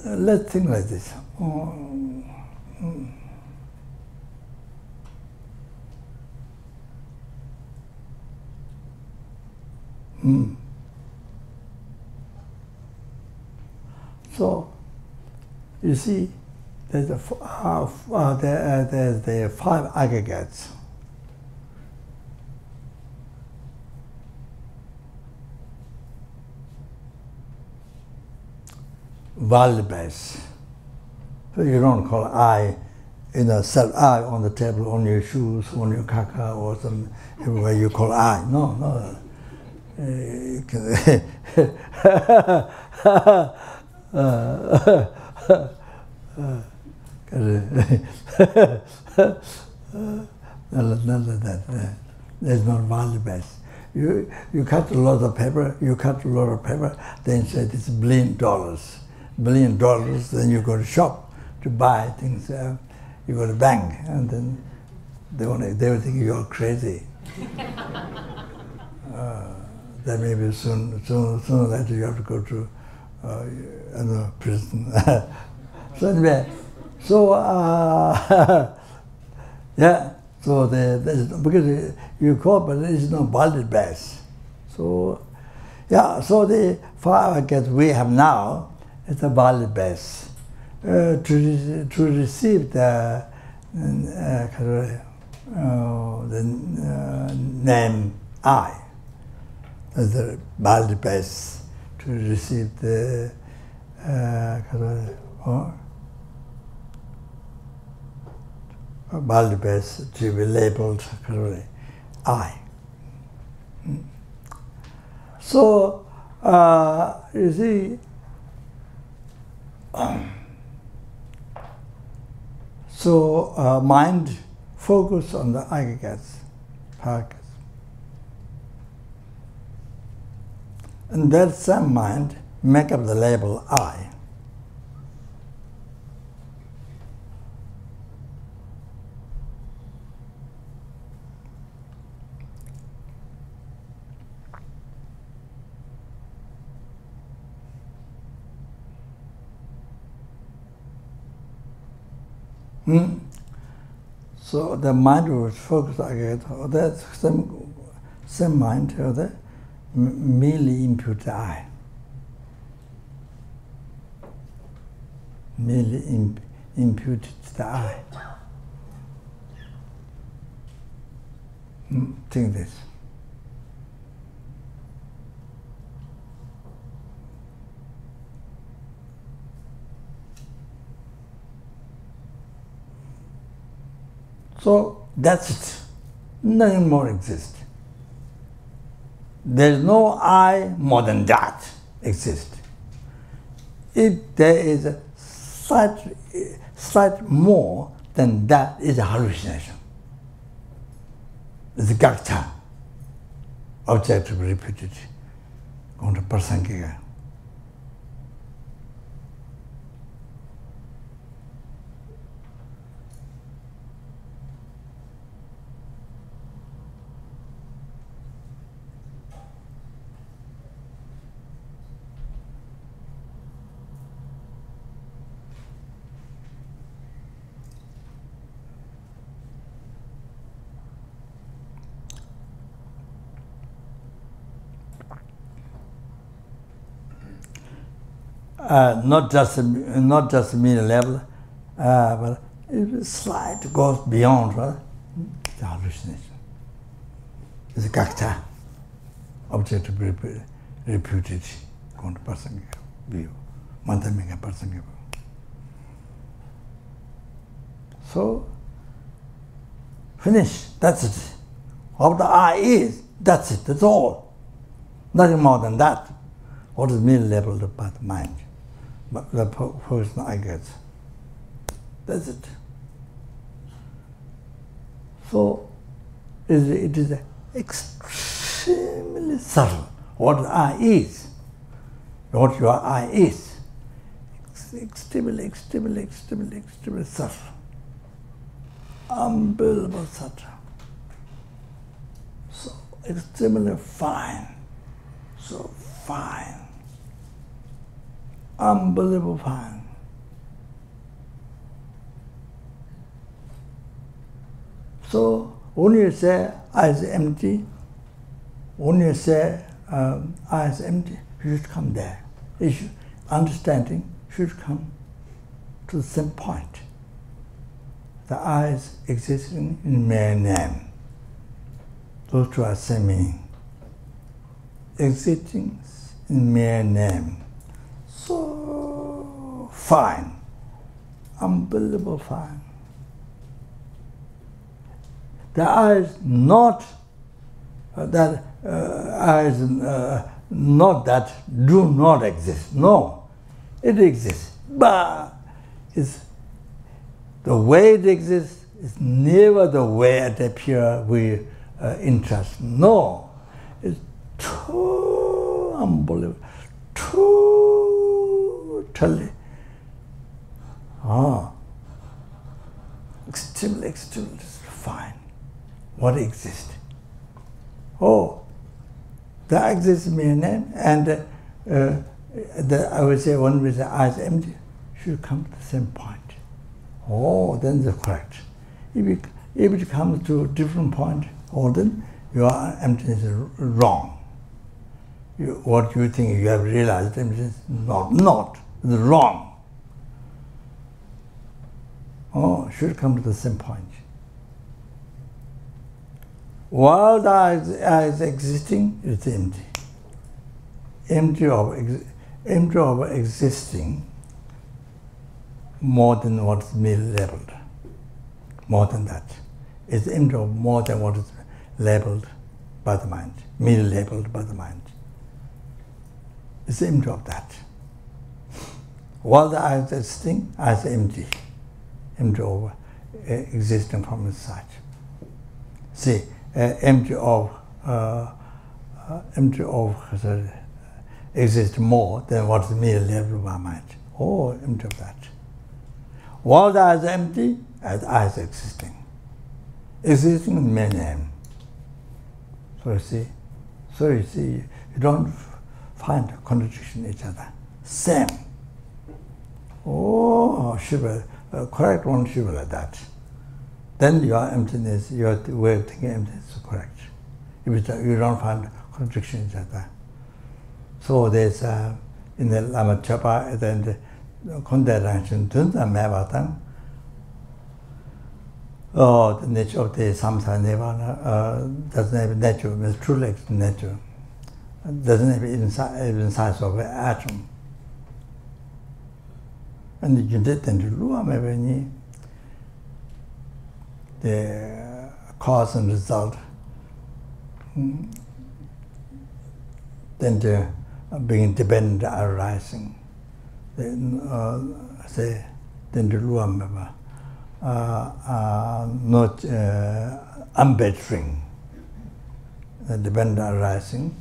Let's think like this. So, you see, there's the 5 aggregates. Value base. So you don't call I, set I on the table, on your shoes, on your kaka, or some everywhere you call I. No. None of that. There's no value base. You cut a lot of paper, then say it's $1 billion. $1 billion, then you go to shop to buy things. You go to bank, and then they will think you're crazy. Then maybe sooner or later you have to go to prison. So anyway, yeah. So because you call, but there is no valid base. So yeah. So the 5 aggregates we have now is a valid base to receive the name I. As a valid base to receive the valid base to be labeled I. So you see, mind focus on the aggregates, packets. And that same mind make up the label I. So the mind will focus again, or that same mind, or that merely impute the I. Merely impute the I. Think this. So that's it. Nothing more exists. There is no I more than that exists. If there is a slight more than that is a hallucination. It's a gacta, objective repeated, on the Prasangika. Not just mere level, but it slight goes beyond, right? The hallucination. It's a gacta, objective reputed, called Prasangika view, Madhyamika Prasangika. So, finish, that's it. What the I is, that's it, that's all. Nothing more than that. What is mere level by the mind? But the person I get. That's it. So it is extremely subtle. What I is, what your I is, extremely subtle. Unbelievable subtle. So extremely fine. So fine. Unbelievable fine. So when you say I is empty, when you say I is empty, you should come there. Understanding should come to the same point. The I is existing in mere name. Those two are same meaning. Existing in mere name. So fine, unbelievable fine. The I is not that I is not that do not exist. No, it exists, but it's The way it exists is never the way it appears with interest. No, it's too unbelievable, totally, extremely fine. What exists? That exists mere name, and I would say one with the eyes empty should come to the same point. Then it's correct. If it comes to a different point, then your emptiness is wrong. What you think you have realized emptiness is not. It's wrong. Should come to the same point. While the eye is existing, it's empty. Empty of existing more than what is merely labeled. More than that. It's empty of more than what is labeled by the mind, merely labeled by the mind. It's empty of that. While the eye is existing, eye is empty. Empty of existing from inside. See, empty of exists more than what is merely labeled by mind. Empty of that. While the eye is empty, the eye is existing. Existing in mere name. So you see, you don't find a contradiction in each other. Same. Shiva, correct one Shiva like that. Then your emptiness, your way of thinking emptiness is correct. If you don't find contradiction in each other. So there's in the Lama Chapa, then the consideration Tunza Mavatan, the nature of the samsara nirvana doesn't have nature, means truly nature. Doesn't have even size of an atom. And you did then to Luam the cause and result, then the being dependent arising. Then say then the Luam not unbettering, the dependent arising.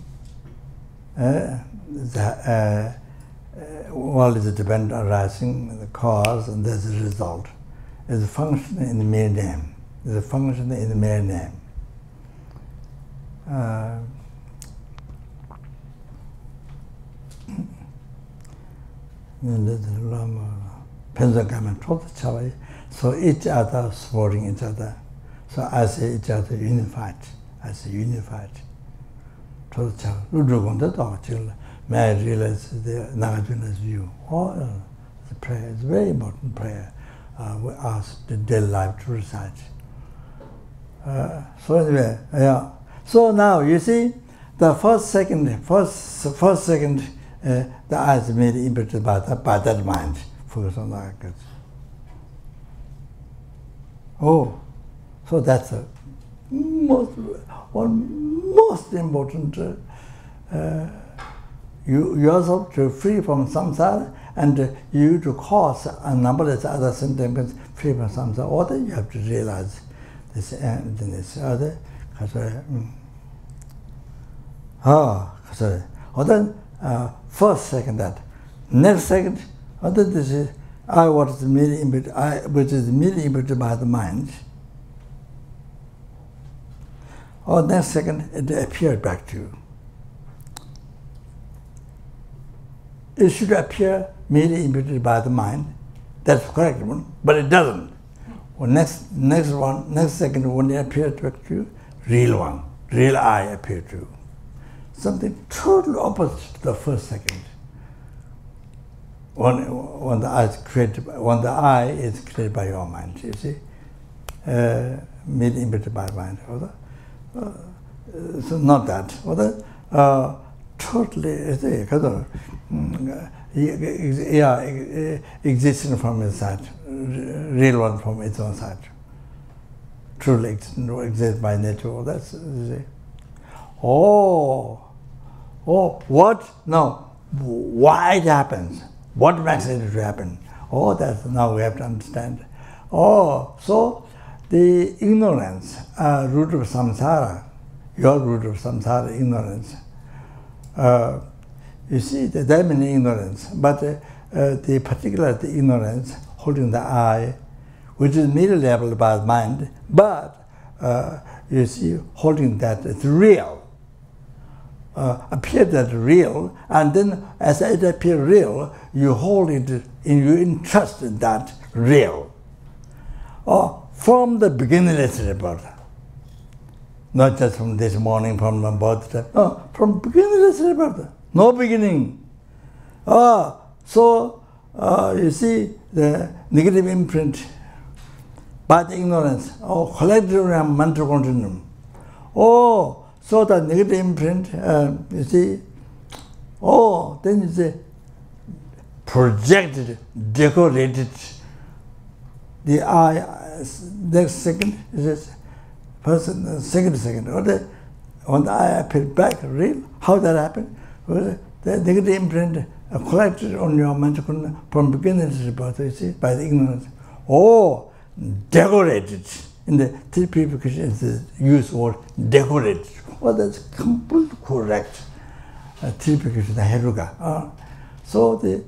What is the dependent arising, the cause, and there's a result. There's a function in the mere name. There's a function in the mere name. So each other supporting each other. So I say each other unified. I say unified. May I realize the Nagajuna's view. The prayer is a very important prayer. We ask the daily life to recite. So anyway, yeah. So now you see, the first second, the eyes made imprinted by that mind. Focus on the aggregates. So that's the most important. You yourself to free from samsara, and you to cause a numberless other symptoms free from samsara. Or you have to realize this emptiness. First second that. Next second, this is I what is merely imprinted, which is merely imprinted by the mind. Or next second, it appeared back to you. It should appear merely imprinted by the mind. That's the correct one, but it doesn't. Well, next second, when it appears back to you, real I appear to you. Something totally opposite to the first second. When the eye is created by your mind, you see, merely imprinted by mind. So not that. Totally existing from inside, real one from its own side. Truly exists by nature. That's what? No. Why it happens? What makes it to happen? That's now we have to understand. Oh, so the ignorance, root of samsara, your root of samsara, ignorance. You see, there are many ignorance, but the particular the ignorance holding the I, which is middle level by mind, but you see, holding that it's real. Appear that real, and then as it appears real, you hold it and you entrust in that real. Or from the beginningless rebirth. Not just from this morning, from the birth. No, from beginningless rebirth. No beginning. So you see the negative imprint by the ignorance. Collective mental continuum. So the negative imprint, you see, then you see projected, decorated. The I, next second, is person, second. When the I appear back, real, how that happened? The negative imprint collected on your mental continuum from beginning to birth, you see, by the ignorance. Decorated. In the three purifications, use word decorated. Well, that's completely correct. Three purification, the heruga. So the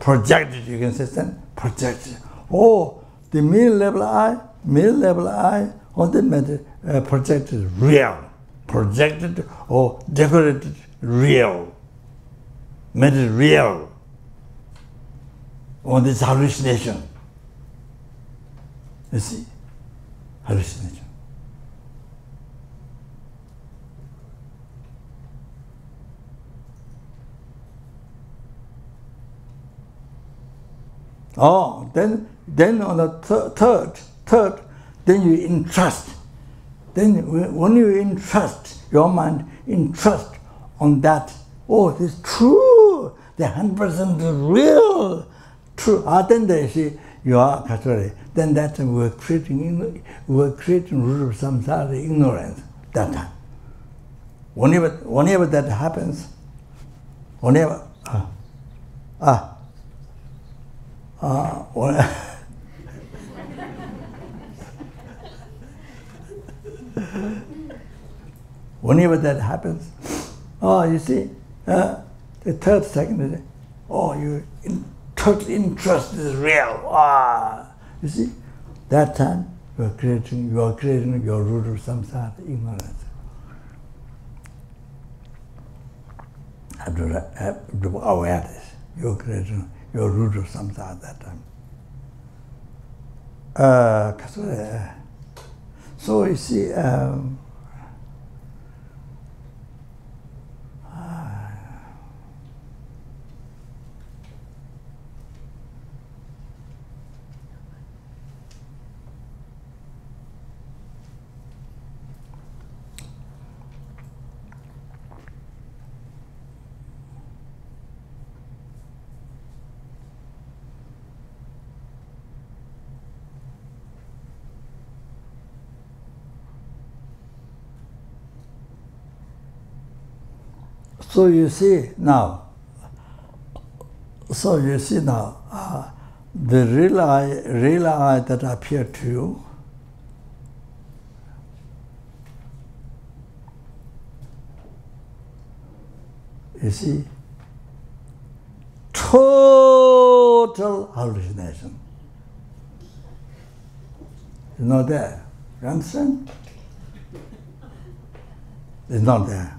projected, you can say, then projected. The middle level I, on the matter, projected real. Projected or decorated real. Made it real. On this hallucination. You see, hallucination. Then on the third, then you entrust. Then when you entrust, your mind entrust on that, this is true, the 100% real, true. Then they see, you are Kachari. Then that time we're creating root of samsara, ignorance, that time. Whenever that happens, whenever that happens, you see, the third second is, you totally interest is real. You see, that time you are creating your root of samsara, ignorance. Have to awareness. You are creating your root of samsara at that time. So you see, So you see now, the real I that appear to you, you see, total hallucination. It's not there. You understand? It's not there.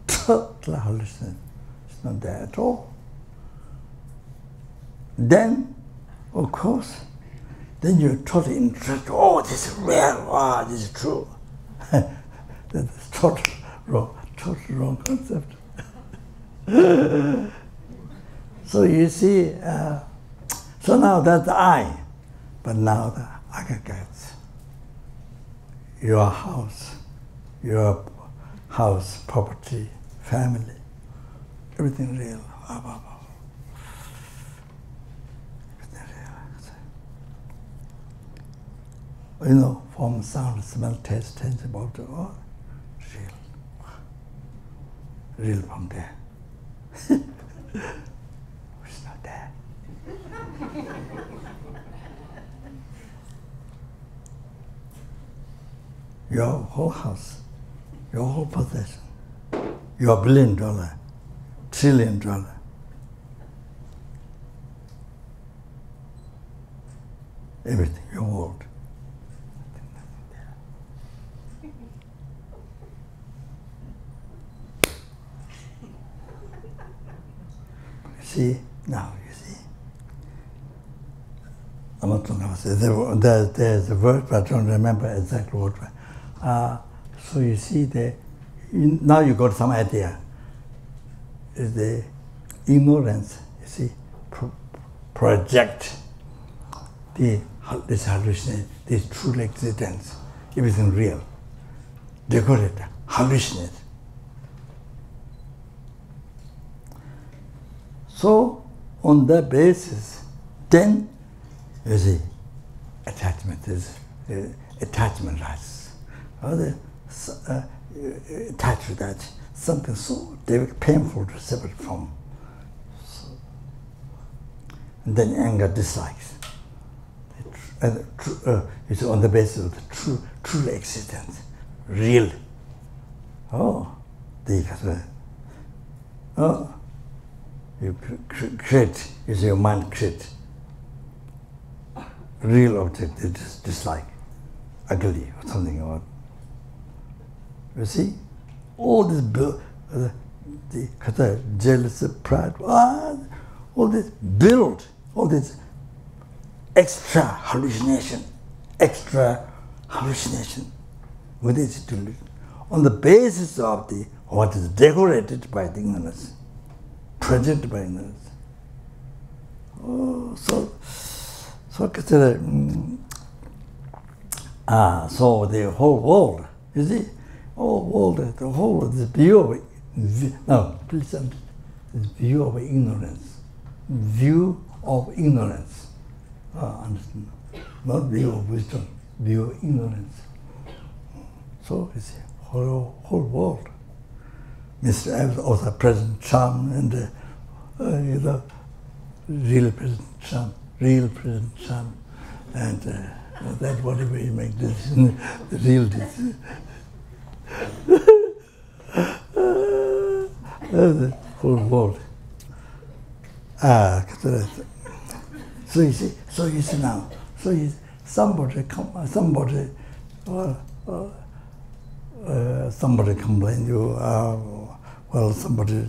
Total hallucination. It's not there at all. Then, of course, then you're totally interested. This is real. This is true. That's total wrong concept. So you see, so now that's the I, but now the aggregates. Your house, property, family, everything real. Everything real. Form, sound, smell, taste, tangible, all real. Real from there. It's not there. your whole house, your whole possession, your $1 billion, $1 trillion, everything, your world. See, now you see. I'm not talking about it. There's a word, but I don't remember exactly what. So you see, now you got some idea. Is the ignorance, you see, project this hallucination, this true existence, everything real, decorate, hallucinate. So, on that basis, then, you see, attachment rises. Attached to that, something so painful to separate from. So, and then anger, dislikes. It's on the basis of the true existence, real. You create, is your mind create real object that is dislike, ugly or something or you see, all this the jealousy, pride, all this build, all this extra hallucination with its delusion, on the basis of what is decorated by the ignorance, projected by ignorance. So the whole world, you see, the whole of this view of please understand, this view of ignorance, understand, not view of wisdom, view of ignorance. So it's the whole world. Mr. Evans also present charm and real present charm, and that whatever you make decision, the real decision. The whole world. So you see now. So somebody complain you. Somebody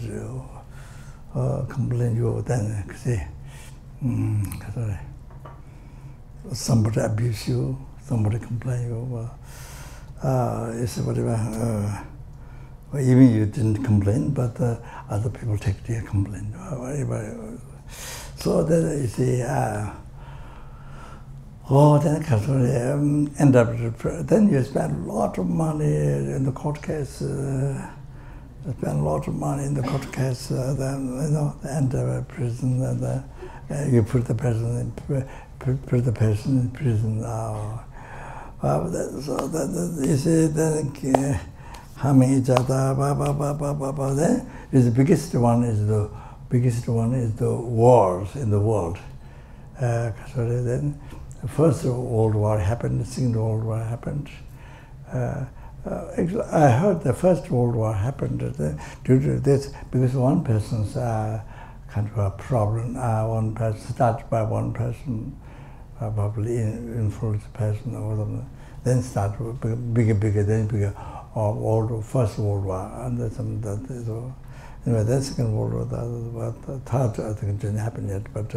complain you. Then see. Somebody abuse you. Somebody complain you. You see whatever. Even you didn't complain, but other people take their complaint. So then you see, then end up. Then you spend a lot of money in the court case. Then end up prison, and you put the person in prison. So that you see, then harming each other. Then the biggest one is the wars in the world. Then the First World War happened, the Second World War happened. I heard the First World War happened due to this because one person's kind of a problem. One person started by one person, probably influenced person or something. Then start bigger, then bigger. First World War, and anyway, the Second World War, the third I think didn't happen yet. But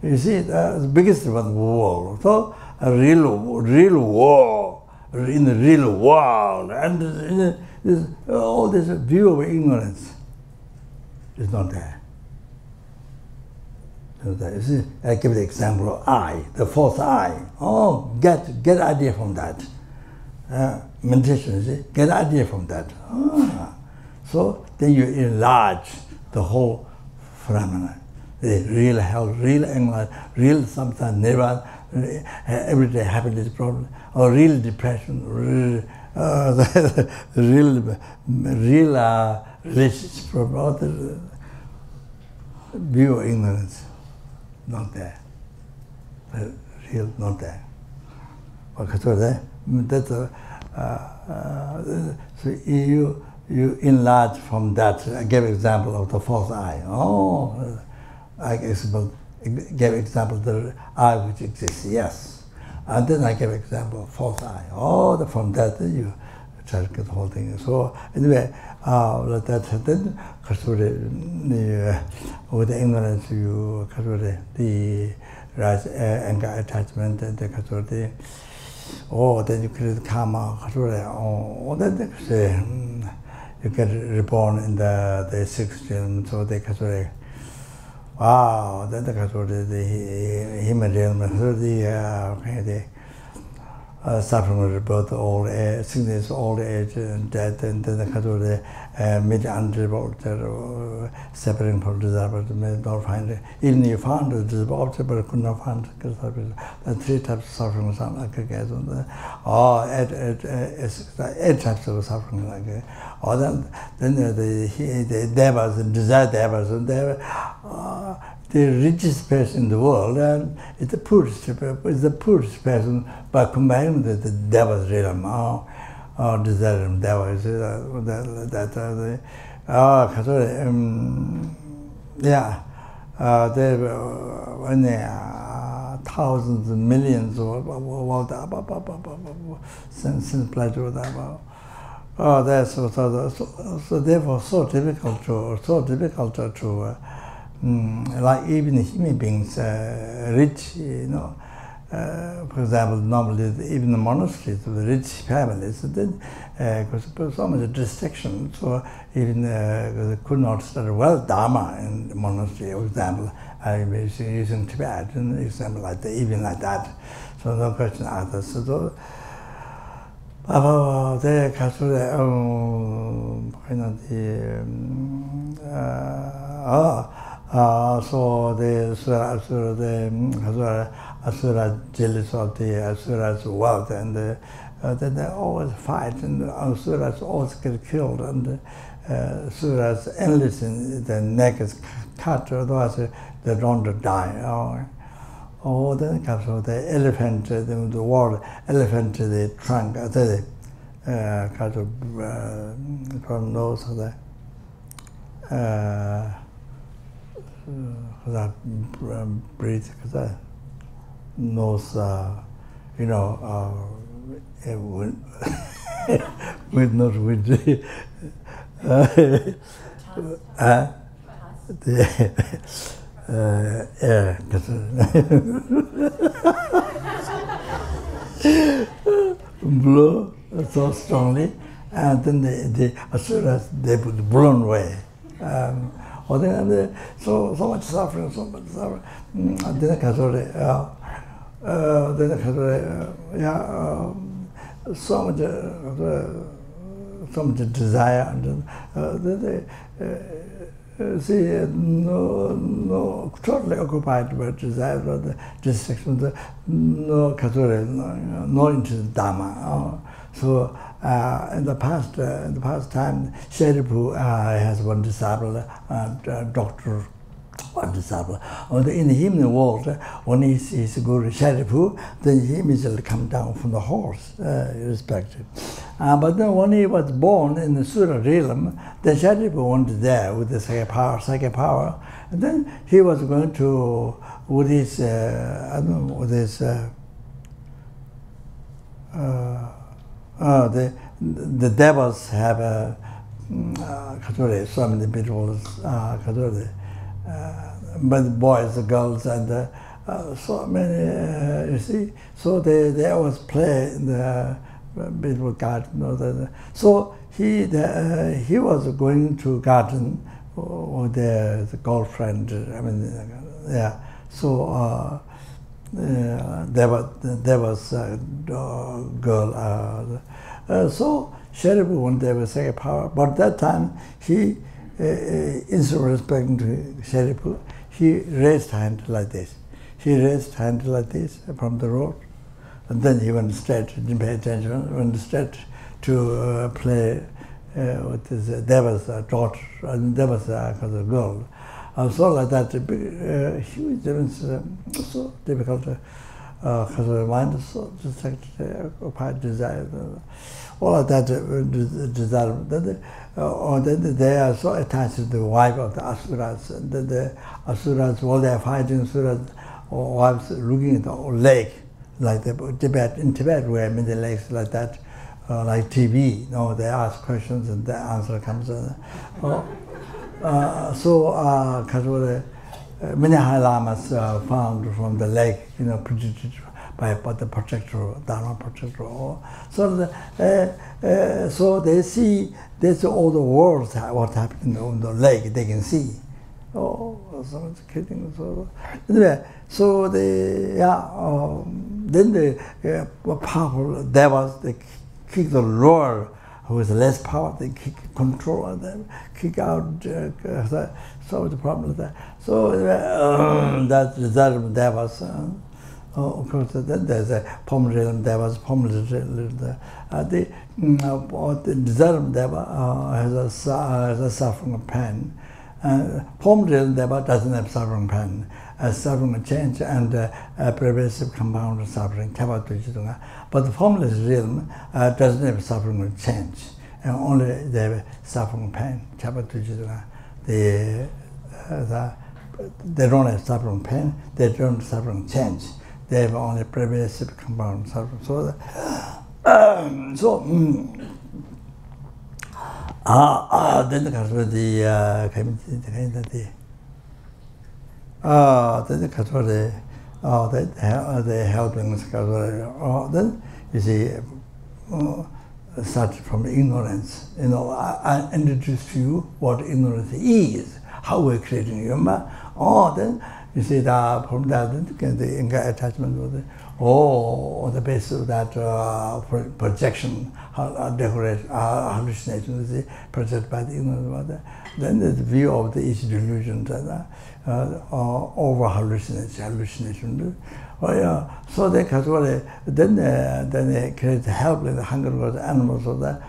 you see, the biggest one war. So a real war in the real world, and all this view of ignorance is not there. You see, I give the example of eye, the fourth eye. Get idea from that. Meditation, see? Get idea from that. So then you enlarge the whole phenomena. The real health, real enlarge, real samsara, nirvana, everyday happiness problem, or real depression, real relationship problem, all the view of ignorance, not there. The real, not there. That's So you enlarge from that. I gave example of the fourth eye. Oh, I gave example of the eye which exists. Yes, and then I gave example of fourth eye. Oh, from that you try to get the whole thing. So anyway, then with the ignorance you the rise anger attachment and the then you create karma. Then you get reborn in the sixth realm. So they wow, then the human realm, the suffering with both old age, sickness, old age, and death, and then the mid-unresolved separating from desire, but may not find it. Even if you found the desirable, but could not find the three types of suffering, some aggregates, or eight types of suffering, like or then the devas, and desire devas, and the richest person in the world, and it's the poorest person by combining the devas realm, or desire realm, devas, there were thousands and millions of since pleasure. That's so therefore so difficult to like even human beings, rich, for example, normally even the monasteries, the rich families, then because so much distraction, so even they could not study well Dharma in the monastery. For example, I was using Tibet, an example like that, even like that. So no question others. So they so the Asura jealous of the Asura's wealth, and then they always fight, and the Asuras always get killed, and Asuras endless, the neck is cut, otherwise they don't die. Then comes the elephant, the word elephant, the trunk, the kind of from nose of the breathe, because nose, with not with air, blow so strongly, and then the Asuras they put blown away. So much suffering, and then so much desire, and no, totally occupied by desire, but distraction, no into Dharma. So in the past time, Sheripu has one disciple, Doctor. One disciple. In the human world, when he sees Guru Sheripu, then he immediately comes down from the horse, irrespective. But then when he was born in the Sura realm, then Sheripu went there with the psychic power, and then he was going to, with his, the devas have so many beautiful but boys, the girls, and so many, you see, so they always play in the beautiful garden. So he was going to garden with the girlfriend. So there was a girl. So Sherifu one day was second power, but at that time he, instead of respecting to Sherifu, he raised hand like this. He raised hand like this from the road, and then he went straight, didn't pay attention, went straight to play with his devas daughter, and devas a girl. So like that, huge difference, so difficult. because the mind is so occupied desire, all of that desire. Then they are so attached to the wife of the asuras. The asuras, while they are fighting, asuras or wives looking at the lake, like Tibet. In Tibet, where many lakes like that, like TV. They ask questions and the answer comes. Many high lamas found from the lake, predicted by the protector, Dharma protector. So they see all the worlds, what's happening on the lake, they can see. Someone's kidding. So anyway, then the powerful devas, they kick the lower, who is less power, they control them, kick out, solve the problem with that. So that's the realm devas. Of course, then there's a realm devas, the realm deva has a suffering pain. Realm deva doesn't have suffering pain, suffering change and pervasive compound suffering. But the formless realm doesn't have suffering change, and only they have suffering pain. They don't have suffering pain, they don't have suffering change. They have only pervasive compound suffering. Then the the helping. Then you see, start from ignorance. I introduce to you what ignorance is, how we're creating yama. Then you see that from that the inner attachment with the basis of that projection, decoration, hallucination is projected by the ignorance. Then the view of the each delusion, over hallucination. So they then they create help in the hunger of the animals, so that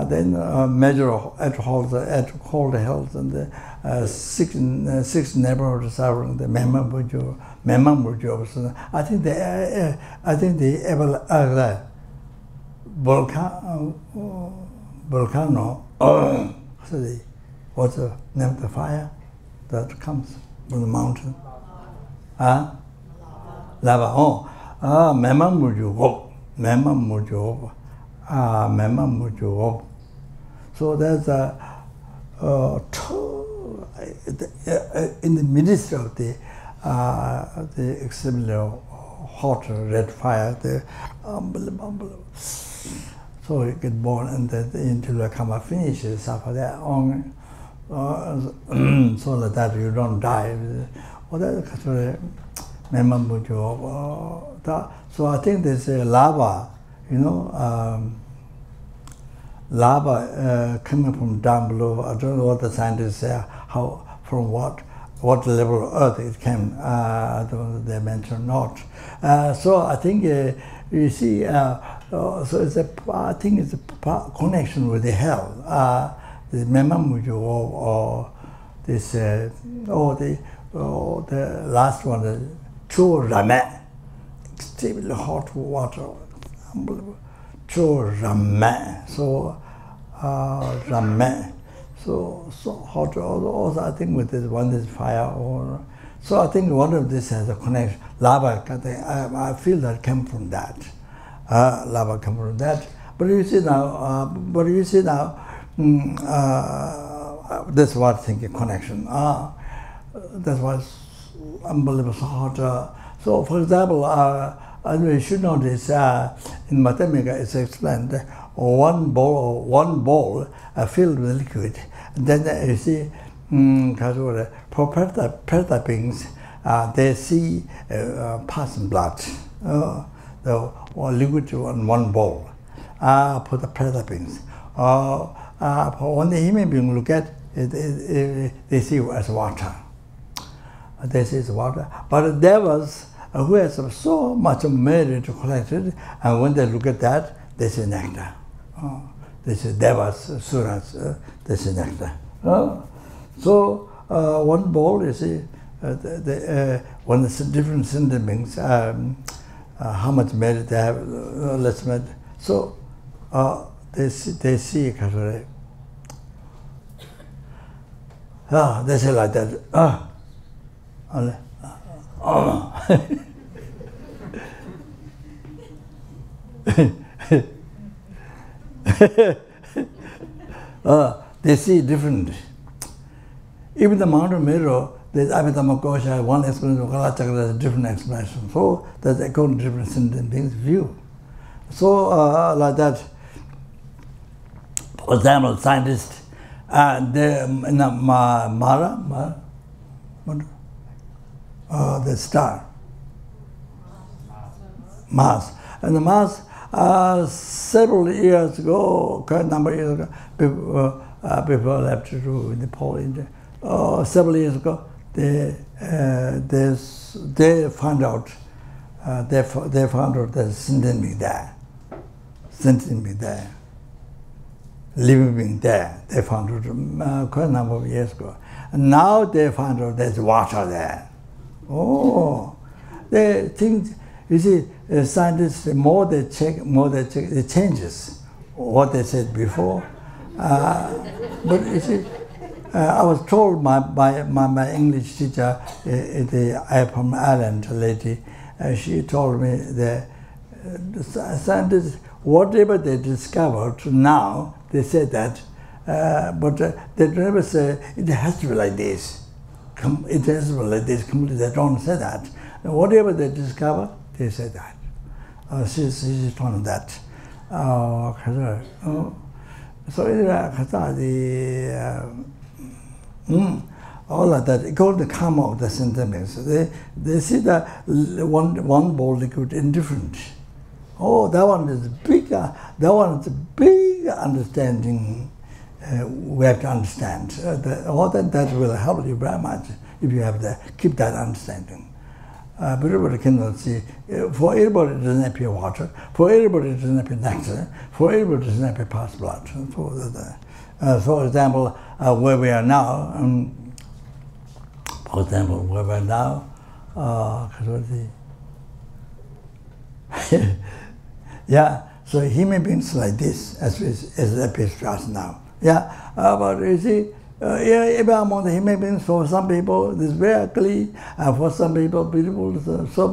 then measure at cold health and the six neighborhood suffering, the member jobs. I think the volcano. What's the name of the fire that comes from the mountain? Lava. So there's in the midst of the extremely hot red fire, the unbelievable. So it get born and then until the karma finishes, suffer their own, so that you don't die. So I think there's a lava, lava coming from down below. I don't know what the scientists say, from what level of earth it came. I don't know if they mention not. So I think you see. So it's I think it's a connection with the hell. The Memamujo or this the last one, the Cho Rame, extremely hot water, unbelievable. Cho Rame, so Rame, so hot. Also I think with this one is fire or so. I think one of this has a connection. Lava, I feel that came from that. Lava come from that, but you see now. That's what I think a connection. That's what's unbelievable hot. So, for example, you should know this. In Madhyamika, it's explained. One bowl filled with liquid. And then you see, for predator beings, they see passing blood. Or liquid in one bowl for the predator beings. When the human being look at it, they see it as water. They see it's water. But the devas who has so much merit collected, and when they look at that, they see nectar. They see devas, suras, they see nectar. So one bowl, you see, when the different sentient beings, how much merit they have, less merit. So they see they say like that. They see different. Even the mountain mirror, there's Abhidhamma one explanation, Kalachakra, there's a different explanation. So that's according to different sentient beings' view. So like that, for example, scientists, they in the the star, Mars, and the Mars. Several years ago, quite a number of years ago, before I left to Nepal, several years ago, they found out there's sentient being there, living being there. They found out quite a number of years ago, and now they found out there's water there. Oh, they think. You see, scientists, the more they check, it changes what they said before. But you see, I was told my English teacher, from Ireland lady, she told me that the scientists, whatever they discovered now, they said that, but they never say it has to be like this. It has to be like this. Completely, they don't say that. Whatever they discover, they say that. She's told me that. So all of that, according to the karma of the sentiments, they see that one ball liquid indifferent. Oh, that one is bigger. That one is a big understanding. We have to understand. That will help you very much if you have keep that understanding. But everybody cannot see. For everybody, it doesn't appear water. For everybody, it doesn't appear nectar. For everybody, it doesn't appear past blood. For example, where we are now. Yeah. So human beings like this, as it appears to us now. Yeah. But you see. Even among the human beings, for some people, it's very ugly, and for some people, beautiful, so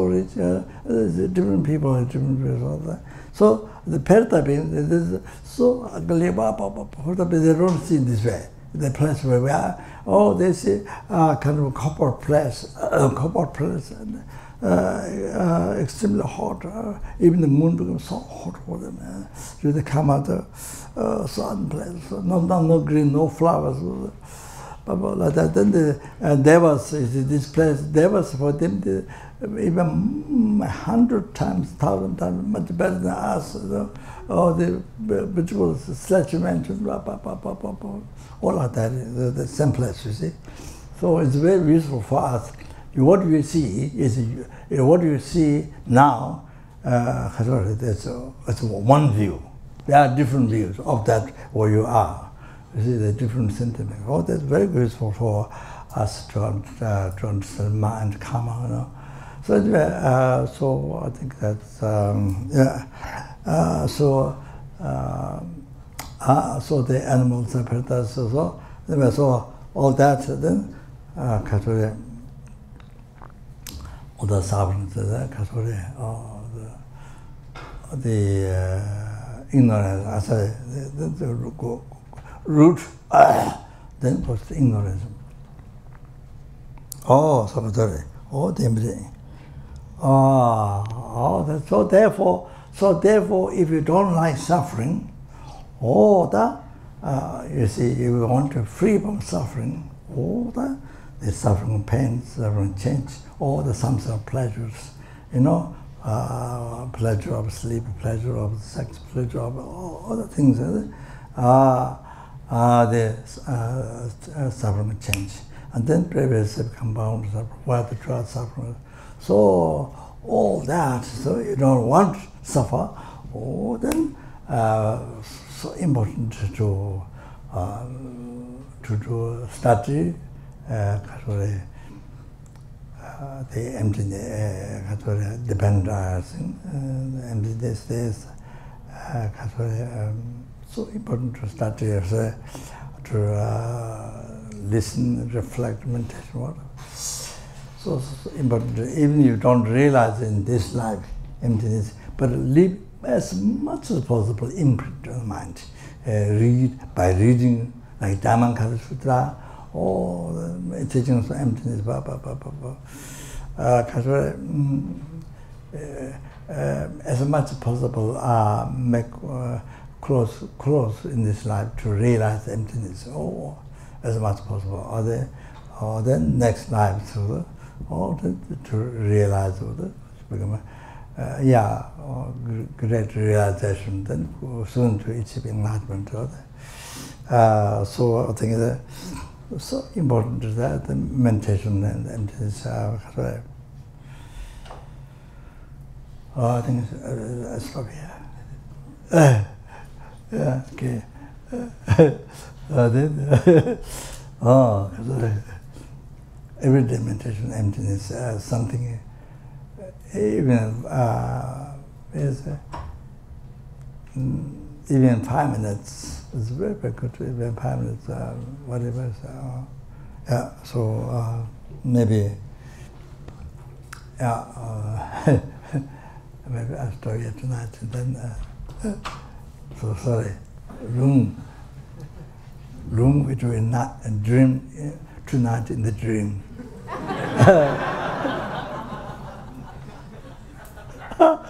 rich. Different people have different views. So the Perta beings, it is so ugly, they don't see this way. The place where we are, they see kind of copper place, extremely hot. Even the moon becomes so hot for them. So they come out sun place, no green, no flowers. Like that. Then the devas is this place. Devas for them, even 100 times, 1,000 times much better than us. The beautiful statue mentioned, all of that, the same place, you see. So it's very useful for us. What you see is what you see now. It's one view. There are different views of that where you are. You see the different sentiments. That's very useful for us to understand mind, karma. So I think that's so the animals are predators. So all that then all the sovereigns, the ignorance, I say, the root, then was the ignorance. So therefore, if you don't like suffering, you see, if you want to free from suffering, the suffering pain, suffering change, all the samsara pleasures, pleasure of sleep, pleasure of sex, pleasure of all the things, the suffering change. And then previous compound suffering, where the trial suffering. So all that, so you don't want to suffer, then so important to do study, the emptiness, dependence, emptiness is so important to start to listen, reflect, meditation, whatever. So important. Even you don't realize in this life emptiness, but leave as much as possible imprint on the mind. Read by reading like Dhammapada Sutra or the teachings of emptiness. As much as possible, make close in this life to realize emptiness, or as much as possible, or then next life to realize great realization, then soon to achieve enlightenment. So I think that so important is that the meditation and emptiness. I think I stop here. Yeah, okay. Everyday meditation, emptiness, something, even even 5 minutes is very, very good. Even 5 minutes, whatever. So maybe, maybe I'll stop here tonight. And then, so sorry, room which we not dream tonight in the dream. Okay.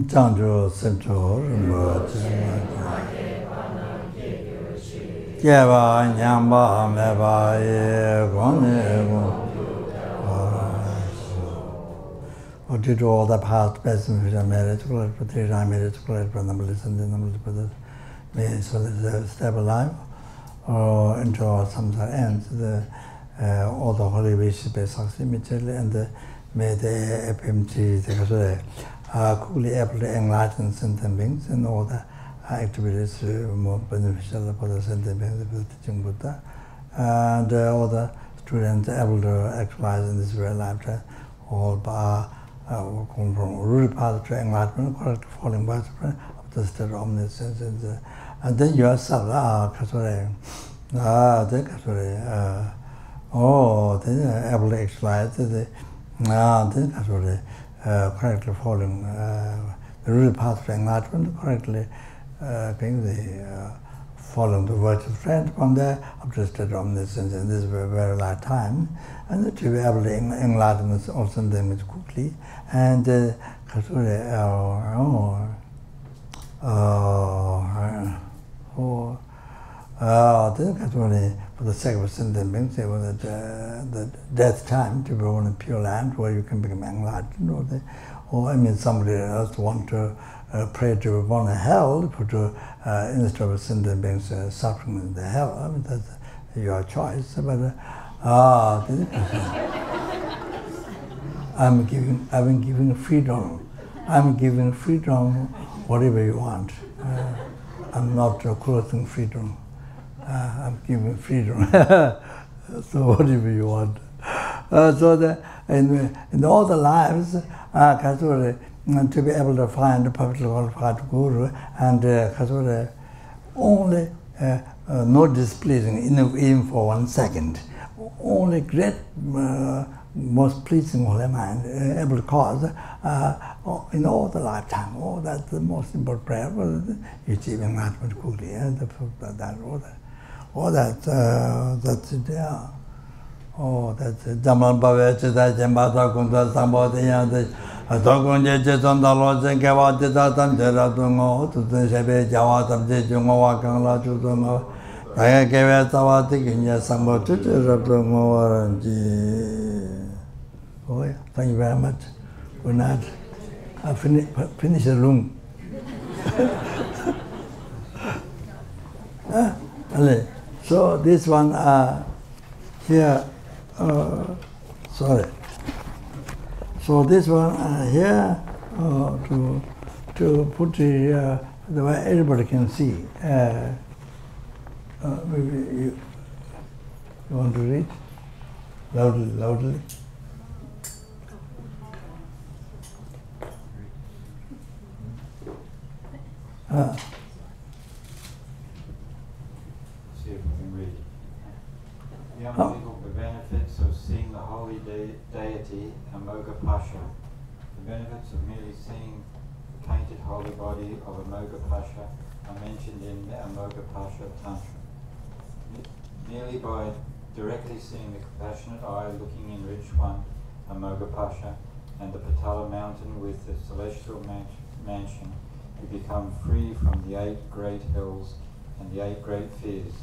Chanjo Central Rinpoche Jeva Nyamba Meba Ye Gwanye or due to all the past blessings which are made to collect for 3 times, made to collect for number listen, the number brothers may so that step alive or into samsara ends the all the holy wishes be success immediately and may the FPMT quickly able to enlarge sentient beings and all the activities more beneficial for the sentient beings of the teaching Buddha and all the students able to actualize in this very lifetime all by come from rooted path to enlightenment, correct falling by of the state of omniscience and then yourself then able to actualize then correctly following the rooted path to enlightenment, correctly being the following the virtual trend from there up to the state of omniscience in this very, very light time, and to be able to enlighten also them quickly and for the sake of sentient beings, the death time to be on a pure land where you can become enlightened, or I mean somebody else want to pray to be born in hell, instead of sentient beings suffering in the hell. I mean that's your choice. But I'm giving freedom. I'm giving freedom, whatever you want. I'm not closing freedom. I'm giving freedom. So whatever you want. So that in all the lives, to be able to find a perfectly qualified guru and only no displeasing even for 1 second. Only great, most pleasing holy mind able to cause in all the lifetime. Oh, that's the most important prayer. Well, achieving enlightenment quickly. That's it. Yeah. Oh, that's it. Jamal Bhavech, that Jambata Kunda Sambodhiya, the Dogunja Jandalo, Jawa, the Datam, Jeratungo, to the Shabe Jawatam, Jungo, Wakangla, Jutungo. I gave it our thinking, yes, some more to Oh, yeah. Thank you very much. Good night. I finish the room. So this one here, sorry. So this one here to put the way everybody can see. Maybe you want to read loudly. See if we can read. The unbelievable benefits of seeing the holy deity Amogapasha. The benefits of merely seeing the painted holy body of Amogapasha are mentioned in the Amogapasha Tantra. Merely by directly seeing the compassionate eye looking in rich one, Amogapasha, and the Patala mountain with the celestial mansion, you become free from the 8 great hells and the 8 great fears.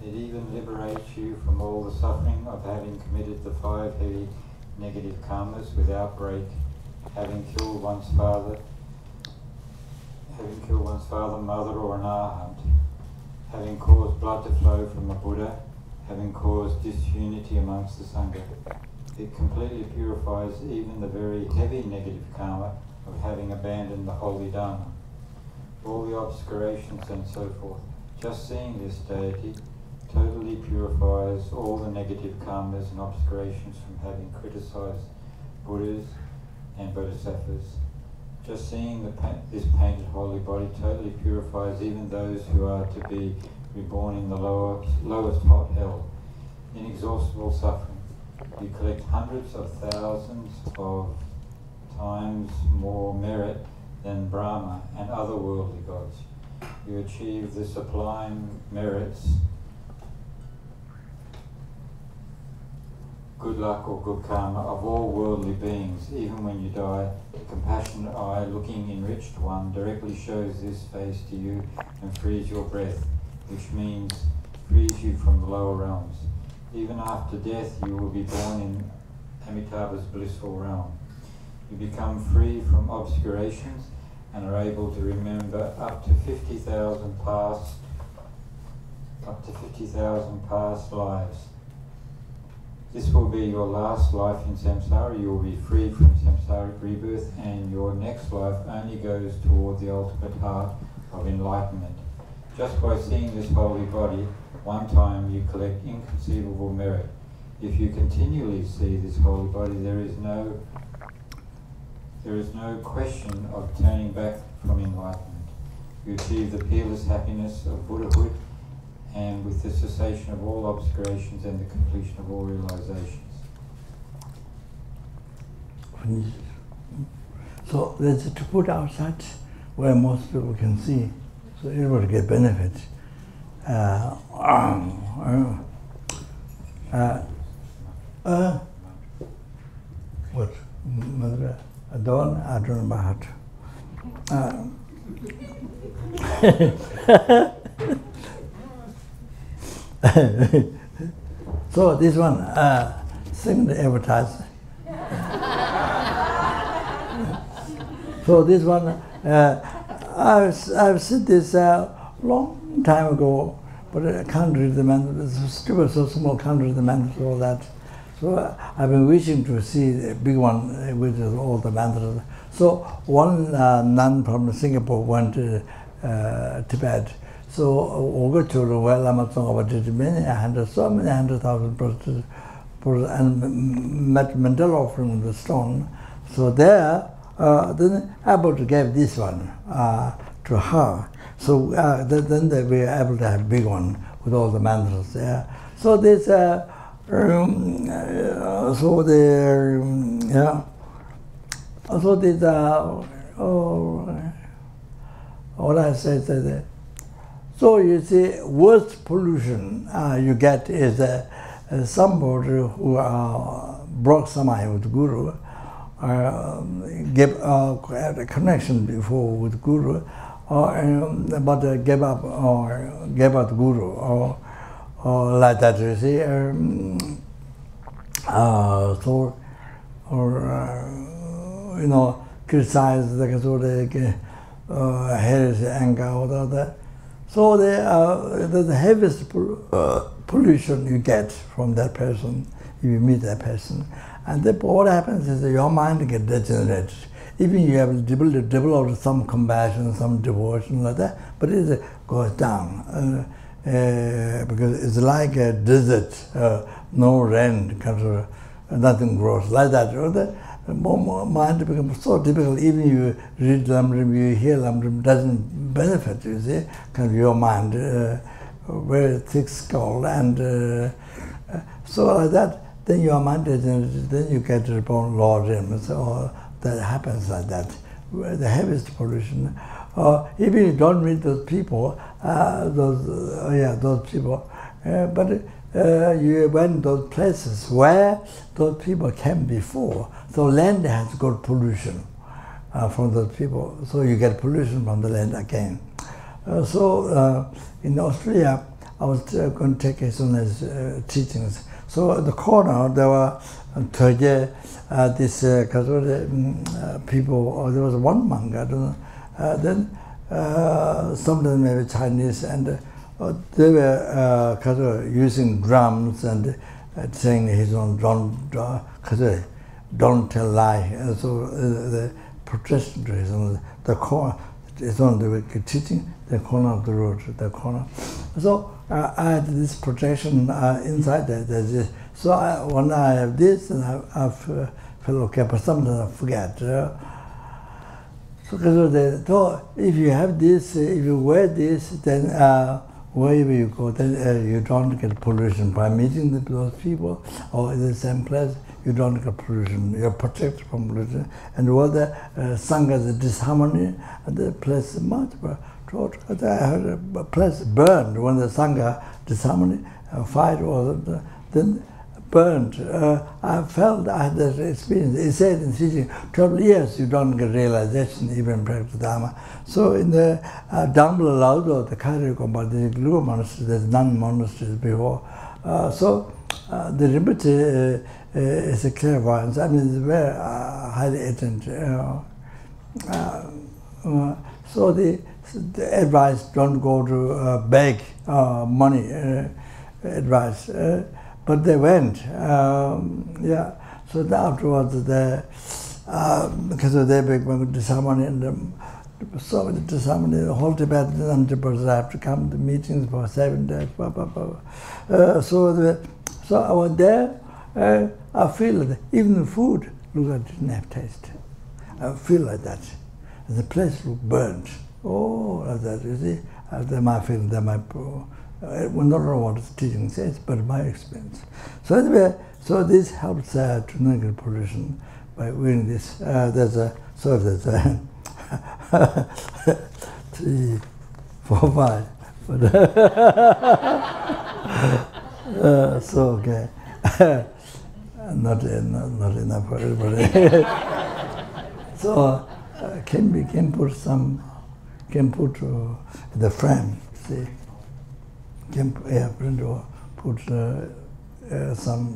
It even liberates you from all the suffering of having committed the 5 heavy negative karmas without break, having killed one's father, mother, or an arhat, having caused blood to flow from a Buddha, having caused disunity amongst the Sangha. It completely purifies even the very heavy negative karma of having abandoned the holy Dharma. All the obscurations and so forth. Just seeing this deity totally purifies all the negative karmas and obscurations from having criticized Buddhas and Bodhisattvas. Just seeing this painted holy body totally purifies even those who are to be reborn in the lowest hot hell, inexhaustible suffering. you collect hundreds of thousands of times more merit than Brahma and other worldly gods. You achieve the sublime merits, good luck or good karma, of all worldly beings. Even when you die, the compassionate eye, looking enriched one, directly shows this face to you and frees your breath, which means frees you from the lower realms. Even after death, you will be born in Amitabha's blissful realm. You become free from obscurations and are able to remember up to 50,000 past lives. This will be your last life in samsara. You will be free from samsaric rebirth, and your next life only goes toward the ultimate heart of enlightenment. Just by seeing this holy body one time, you collect inconceivable merit. If you continually see this holy body, there is no question of turning back from enlightenment. You achieve the peerless happiness of Buddhahood, and with the cessation of all obscurations and the completion of all realizations. So that's to put outside where most people can see, so everybody get benefit. What? I don't know about. So this one, second advertise. So this one, I've seen this long time ago, but I can't read the mantras. It's stupid, so small, can't read the mantras, all that. So I've been wishing to see the big one with all the mantras. So one nun from Singapore went to Tibet. So all children, well, I'm not talking about it, so many 100,000 prostitutes, and met Mandela offering the stone. So there, then able to give this one to her. So then they were able to have a big one with all the mantras there. So this, so this, what I said. So you see, worst pollution you get is somebody who broke samadhi with Guru, had a connection before with Guru, but gave up Guru, or like that. You see, criticize the sort of heresy, anger, all that. So the heaviest pollution you get from that person if you meet that person. And then what happens is that your mind gets degenerated. Even you have developed some compassion, some devotion like that, but it goes down. Because it's like a desert, no rain, nothing grows, like that. The mind becomes so difficult. Even you read Lamrim, you hear Lamrim, doesn't benefit, you see, because your mind, very thick skull, and so like that, then your mind doesn't, then you get upon Lord Rim. So that happens like that. The heaviest pollution. Even you don't meet those people, those people, but you went those places where those people came before. So land has got pollution from those people. So you get pollution from the land again. In Australia, I was going to take his own teachings. So at the corner, there were people, there was one monk, I don't know. Then some of them maybe Chinese, and they were using drums and saying his own don't tell lie. And so the protesting to his own, the corner, his own, they were teaching the corner of the road, the corner. So I had this protection inside there. So when I have this, and I feel okay, but sometimes I forget. So if you have this, if you wear this, then wherever you go, then you don't get pollution by meeting those people, or in the same place, you don't get pollution. You're protected from pollution. And what the Sangha's disharmony, the place is much better. I heard a place burned when the Sangha disharmony, fire was then burned. I felt I had that experience. He said in teaching, 12 years you don't get realization, even practice Dharma. So in the Dhamma Laudo, the Karyakompa, the Guru monastery, there's none monasteries before. So the Rinpoche is a clairvoyance. I mean, it's very highly attentive. So the advice, don't go to beg money advice. But they went, yeah. So afterwards, because of their big disharmony and so much disharmony, the whole Tibet, 100% I have to come to meetings for 7 days. So I went there. I feel that even the food, look, I didn't have taste. I feel like that. The place looked burnt. Oh, like that. You see, after my feeling that my. I will not know what the teaching says, but my experience. So anyway, so this helps to not get pollution by doing this. There's a 3, 4, 5. So okay, not enough for everybody. So can put the frame. See. Can put some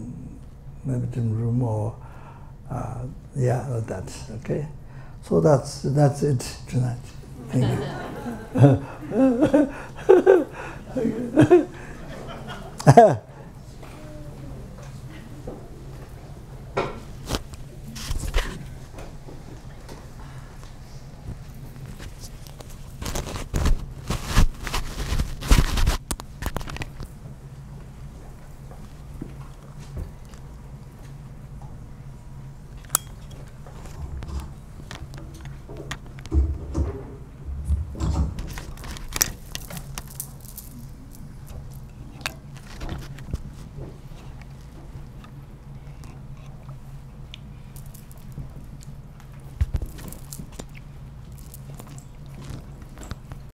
maybe in room or yeah, like that. Okay, so that's it tonight. Thank you.